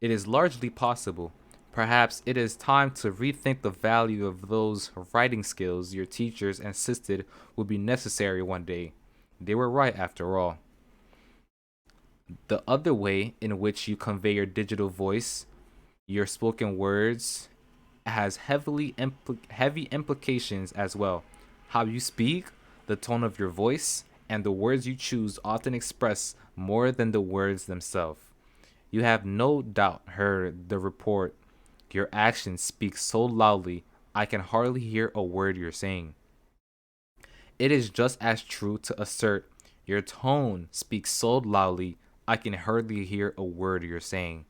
It is largely possible. Perhaps it is time to rethink the value of those writing skills your teachers insisted would be necessary one day. They were right after all. The other way in which you convey your digital voice, your spoken words, has heavy implications as well. How you speak, the tone of your voice, and the words you choose often express more than the words themselves. You have no doubt heard the report. Your actions speak so loudly, I can hardly hear a word you're saying. It is just as true to assert, your tone speaks so loudly, I can hardly hear a word you're saying.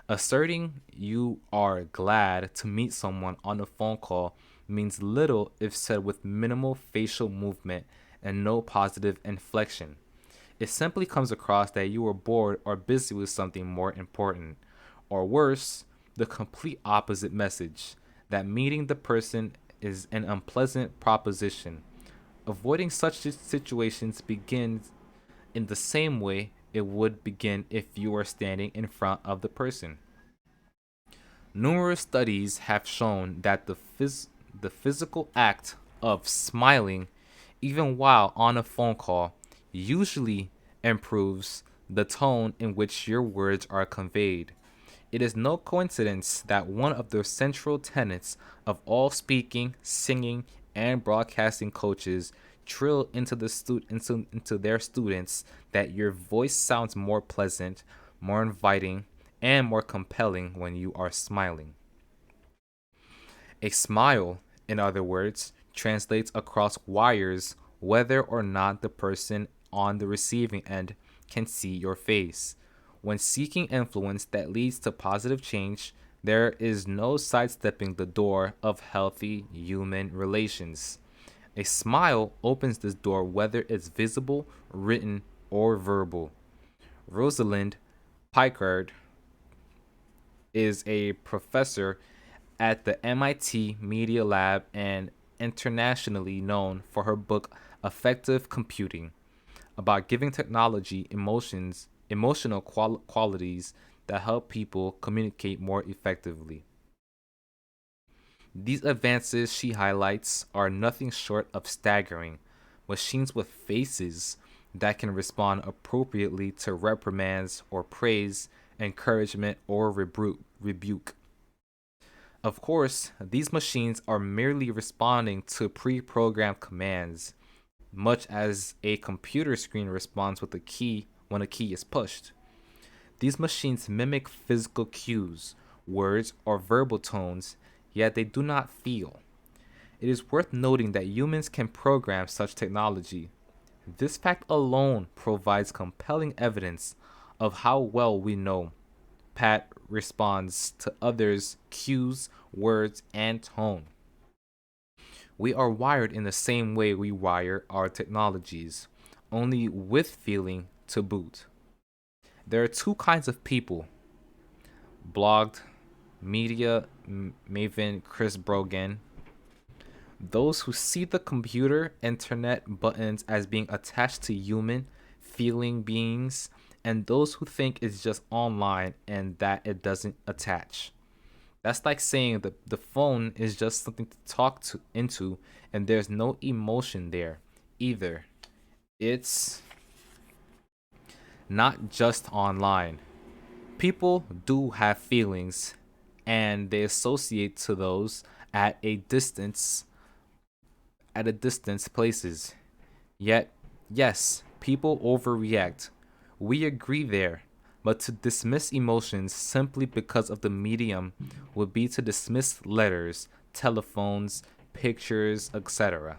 Asserting you are glad to meet someone on a phone call means little if said with minimal facial movement and no positive inflection. It simply comes across that you are bored or busy with something more important. Or worse, the complete opposite message that meeting the person is an unpleasant proposition. Avoiding such situations begins in the same way it would begin if you were standing in front of the person. Numerous studies have shown that the physical act of smiling, even while on a phone call, usually improves the tone in which your words are conveyed. It is no coincidence that one of the central tenets of all speaking, singing, and broadcasting coaches drill into their students that your voice sounds more pleasant, more inviting, and more compelling when you are smiling. A smile, in other words, translates across wires whether or not the person on the receiving end can see your face. When seeking influence that leads to positive change, there is no sidestepping the door of healthy human relations. A smile opens this door whether it's visible, written, or verbal. Rosalind Picard is a professor at the MIT Media Lab and internationally known for her book Effective Computing, about giving technology emotional qualities that help people communicate more effectively. These advances she highlights are nothing short of staggering. Machines with faces that can respond appropriately to reprimands or praise, encouragement or rebuke. Of course, these machines are merely responding to pre programmed commands, much as a computer screen responds with a key when a key is pushed. These machines mimic physical cues, words, or verbal tones, yet they do not feel. It is worth noting that humans can program such technology. This fact alone provides compelling evidence of how well we know Pat responds to others' cues, words, and tone. We are wired in the same way we wire our technologies, only with feeling to boot. There are two kinds of people: blogged media maven Chris Brogan, those who see the computer internet buttons as being attached to human feeling beings, and those who think it's just online and that it doesn't attach. That's like saying that the phone is just something to talk to into and there's no emotion there either. It's not just online. People do have feelings and they associate to those at a distance places. Yet, yes, people overreact. We agree there. But to dismiss emotions simply because of the medium would be to dismiss letters, telephones, pictures, etc.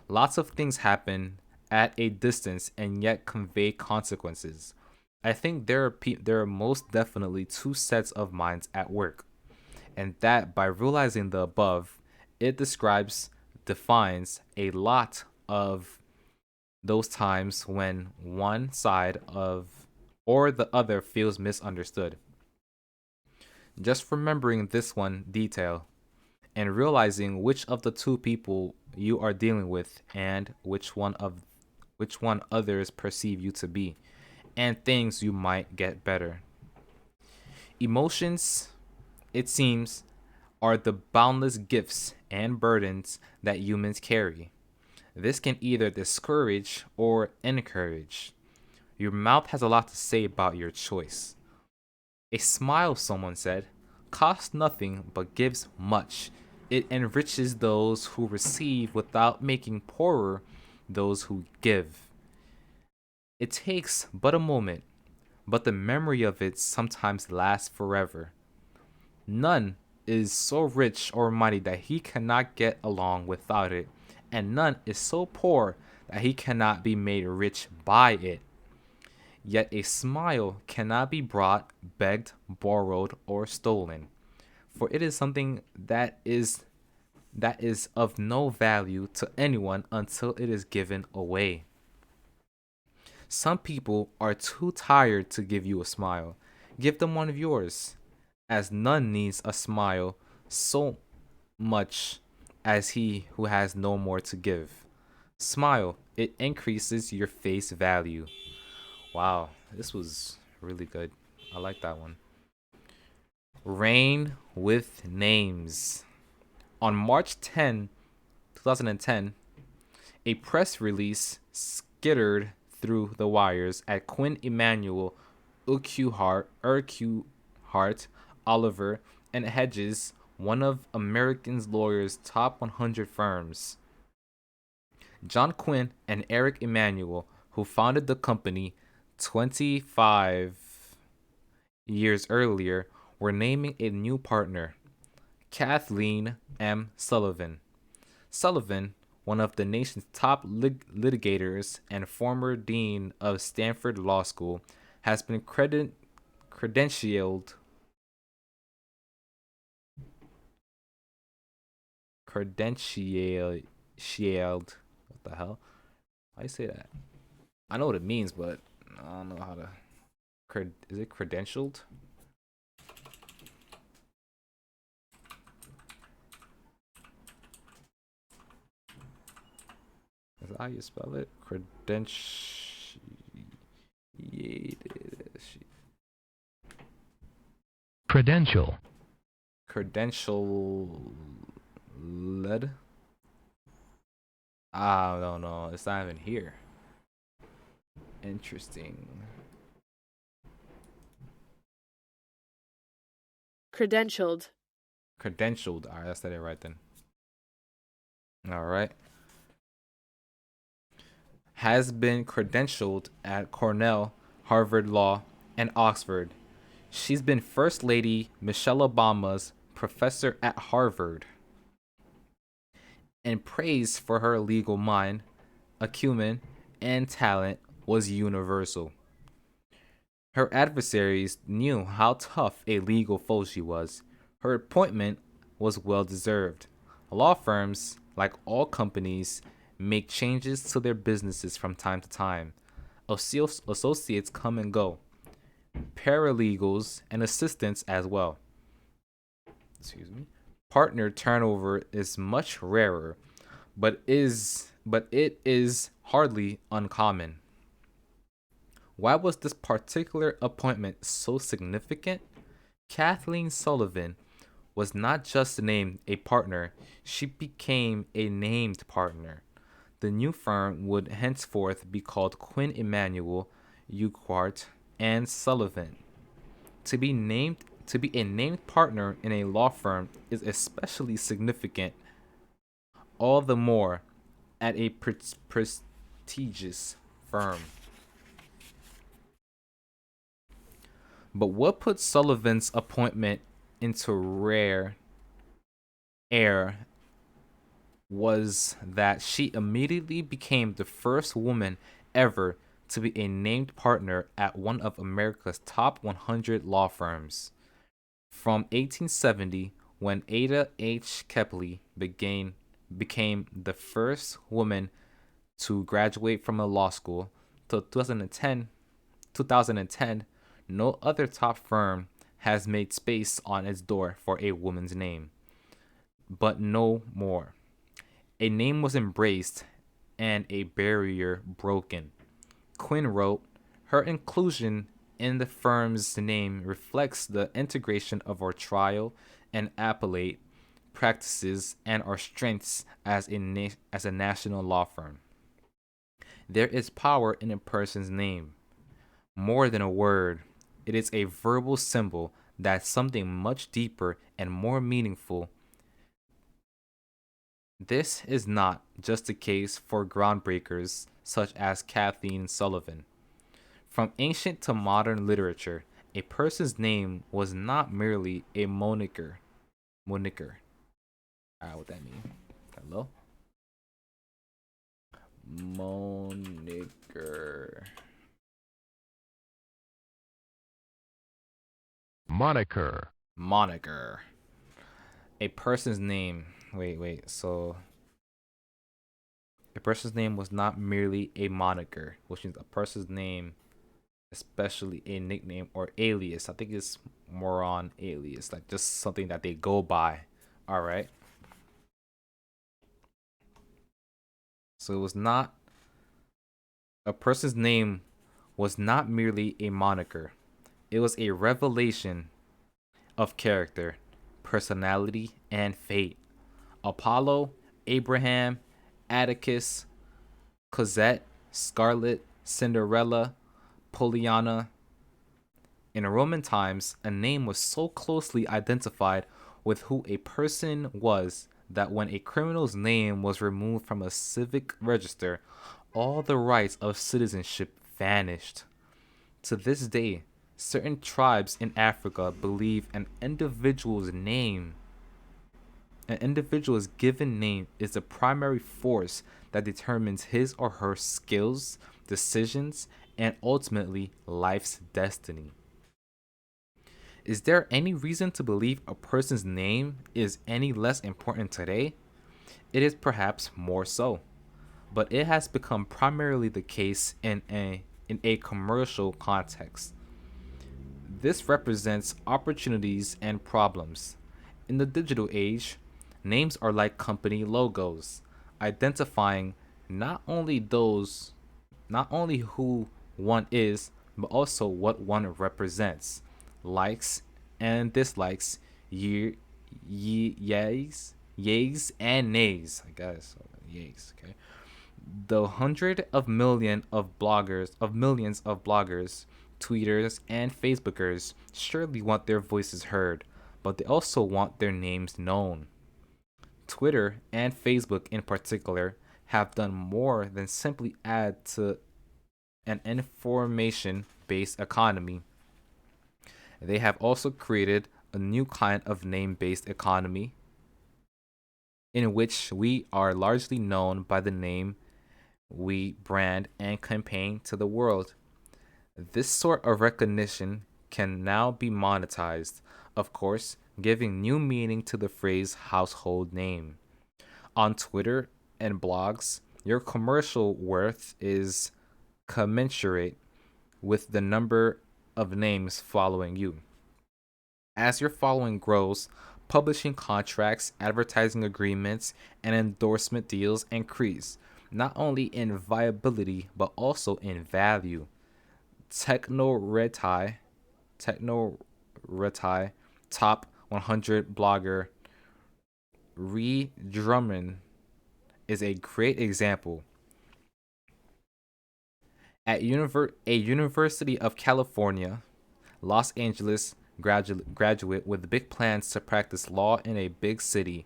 Lots of things happen at a distance and yet convey consequences. I think there are most definitely two sets of minds at work, and that by realizing the above, it defines a lot of those times when one side of or the other feels misunderstood. Just remembering this one detail and realizing which of the two people you are dealing with and which one others perceive you to be, and things you might get better. Emotions, it seems, are the boundless gifts and burdens that humans carry. This can either discourage or encourage. Your mouth has a lot to say about your choice. A smile, someone said, costs nothing but gives much. It enriches those who receive without making poorer those who give. It takes but a moment, but the memory of it sometimes lasts forever. None is so rich or mighty that he cannot get along without it, and none is so poor that he cannot be made rich by it. Yet a smile cannot be brought, begged, borrowed, or stolen, for it is something that is of no value to anyone until it is given away. Some people are too tired to give you a smile. Give them one of yours, as none needs a smile so much as he who has no more to give. Smile, it increases your face value. Wow, this was really good. I like that one. Rain with Names. On March 10, 2010, a press release skittered through the wires at Quinn Emanuel, Urquhart, Oliver, and Hedges, one of American's lawyers' top 100 firms. John Quinn and Eric Emanuel, who founded the company 25 years earlier, were naming a new partner, Kathleen M. Sullivan. Sullivan, one of the nation's top litigators and former dean of Stanford Law School, has been credentialed what the hell? How do you say that? I know what it means, but I don't know how to. Is it credentialed? Is that how you spell it? Credential. Credential led. I don't know. It's not even here. Interesting. Credentialed. Credentialed. All right, I said it right then. All right. Has been credentialed at Cornell, Harvard Law, and Oxford. She's been First Lady Michelle Obama's professor at Harvard, and praise for her legal mind, acumen, and talent was universal. Her adversaries knew how tough a legal foe she was. Her appointment was well deserved. Law firms, like all companies, make changes to their businesses from time to time. Associates come and go, paralegals and assistants as well. Excuse me. Partner turnover is much rarer, but it is hardly uncommon. Why was this particular appointment so significant? Kathleen Sullivan was not just named a partner, she became a named partner. The new firm would henceforth be called Quinn Emanuel, Urquhart, and Sullivan. To be a named partner in a law firm is especially significant, all the more at a prestigious firm. But what put Sullivan's appointment into rare air was that she immediately became the first woman ever to be a named partner at one of America's top 100 law firms. From 1870, when Ada H. Kepley became the first woman to graduate from a law school, to 2010, no other top firm has made space on its door for a woman's name. But no more. A name was embraced and a barrier broken. Quinn wrote, her inclusion in the firm's name reflects the integration of our trial and appellate practices and our strengths as a national law firm. There is power in a person's name. More than a word, it is a verbal symbol that something much deeper and more meaningful. This is not just the case for groundbreakers such as Kathleen Sullivan. From ancient to modern literature, a person's name was not merely a moniker. Moniker. What that mean? Hello? Moniker. Moniker. Moniker. A person's name. Wait. So, a person's name was not merely a moniker, which means a person's name, especially a nickname or alias. I think it's more on alias, like just something that they go by. All right. So it was not a person's name was not merely a moniker. It was a revelation of character, personality, and fate. Apollo, Abraham, Atticus, Cosette, Scarlet, Cinderella, Pollyanna. In Roman times, a name was so closely identified with who a person was that when a criminal's name was removed from a civic register, all the rights of citizenship vanished. To this day, certain tribes in Africa believe an individual's given name is the primary force that determines his or her skills, decisions, and ultimately life's destiny. Is there any reason to believe a person's name is any less important today? It is perhaps more so, but it has become primarily the case in a commercial context. This represents opportunities and problems. In the digital age, names are like company logos, identifying Not only those, not only who one is, but also what one represents. Likes and dislikes, ye, yays and nays. I guess yays. Okay. The hundred of millions of bloggers, tweeters, and Facebookers surely want their voices heard, but they also want their names known. Twitter and Facebook in particular have done more than simply add to an information based economy. They have also created a new kind of name based economy in which we are largely known by the name we brand and campaign to the world. This sort of recognition can now be monetized, of course, giving new meaning to the phrase household name. On Twitter and blogs, your commercial worth is commensurate with the number of names following you. As your following grows, publishing contracts, advertising agreements, and endorsement deals increase, not only in viability but also in value. Techno Techno top 100 blogger Ree Drummond is a great example. At a University of California, Los Angeles graduate with big plans to practice law in a big city,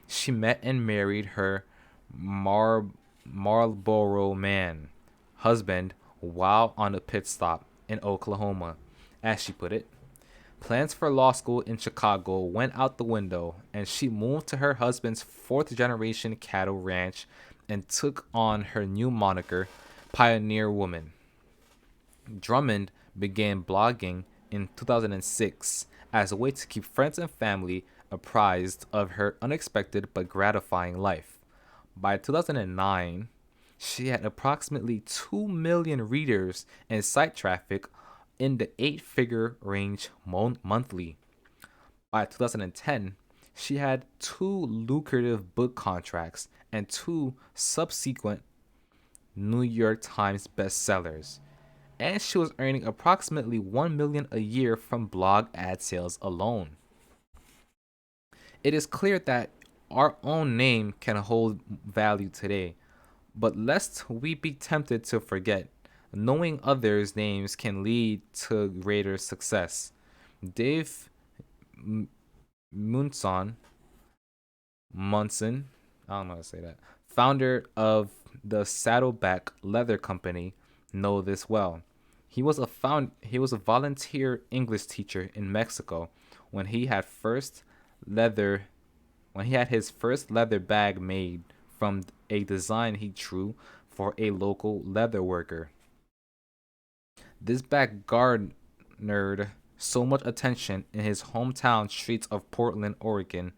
she met and married her Mar- Marlboro man husband while on a pit stop in Oklahoma, as she put it. Plans for law school in Chicago went out the window, and she moved to her husband's fourth generation cattle ranch and took on her new moniker, Pioneer Woman. Drummond began blogging in 2006 as a way to keep friends and family apprised of her unexpected but gratifying life. By 2009, she had approximately 2 million readers and site traffic in the eight-figure range monthly. By 2010, she had two lucrative book contracts and two subsequent New York Times bestsellers, and she was earning approximately 1 million a year from blog ad sales alone. It is clear that our own name can hold value today, but lest we be tempted to forget, knowing others' names can lead to greater success. Dave Munson, Munson, I don't know how to say that, founder of the Saddleback Leather Company, know this well. He was a volunteer English teacher in Mexico when he had first leather when he had his first leather bag made from a design he drew for a local leather worker. This bag garnered so much attention in his hometown streets of Portland, Oregon,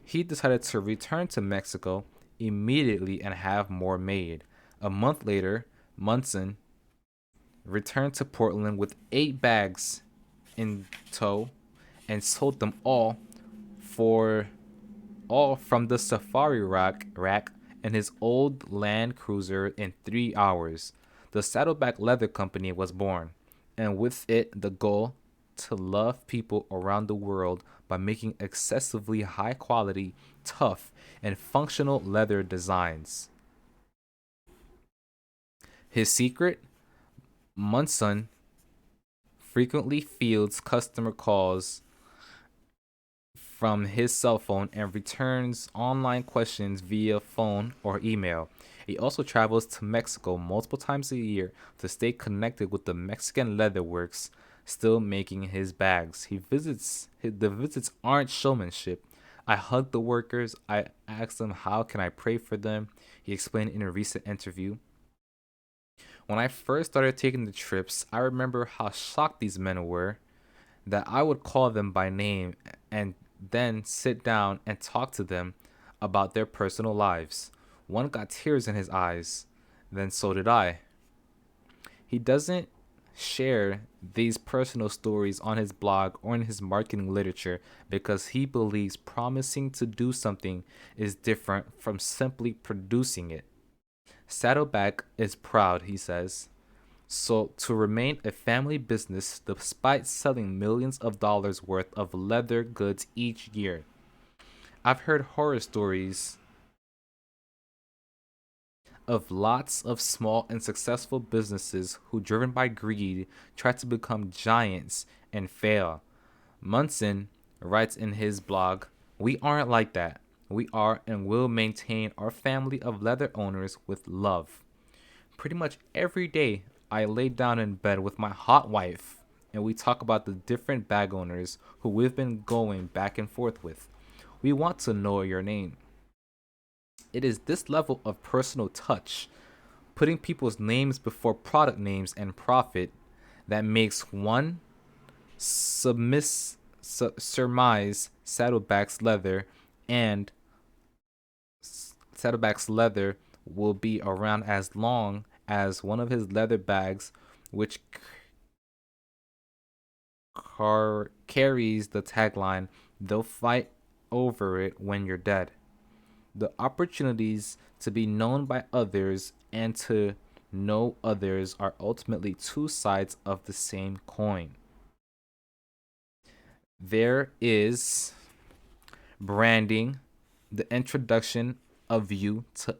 he decided to return to Mexico immediately and have more made. A month later, Munson returned to Portland with 8 bags in tow and sold them for all from the safari rack in his old Land Cruiser in 3 hours. The Saddleback Leather Company was born, and with it the goal to love people around the world by making excessively high quality, tough, and functional leather designs. His secret? Munson frequently fields customer calls from his cell phone and returns online questions via phone or email. He also travels to Mexico multiple times a year to stay connected with the Mexican leatherworks still making his bags. The visits aren't showmanship. I hug the workers. I ask them how can I pray for them. He explained in a recent interview. When I first started taking the trips, I remember how shocked these men were that I would call them by name and then sit down and talk to them about their personal lives. One got tears in his eyes, then so did I. He doesn't share these personal stories on his blog or in his marketing literature because he believes promising to do something is different from simply producing it. Saddleback is proud, he says. So, to remain a family business despite selling millions of dollars worth of leather goods each year. I've heard horror stories of lots of small and successful businesses who, driven by greed, try to become giants and fail. Munson writes in his blog, "We aren't like that. We are and will maintain our family of leather owners with love. Pretty much every day, I lay down in bed with my hot wife, and we talk about the different bag owners who we've been going back and forth with. We want to know your name." It is this level of personal touch, putting people's names before product names and profit, that makes one surmise and Saddleback's leather will be around as long as one of his leather bags, which carries the tagline, "They'll fight over it when you're dead." The opportunities to be known by others and to know others are ultimately two sides of the same coin. There is branding, the introduction of you to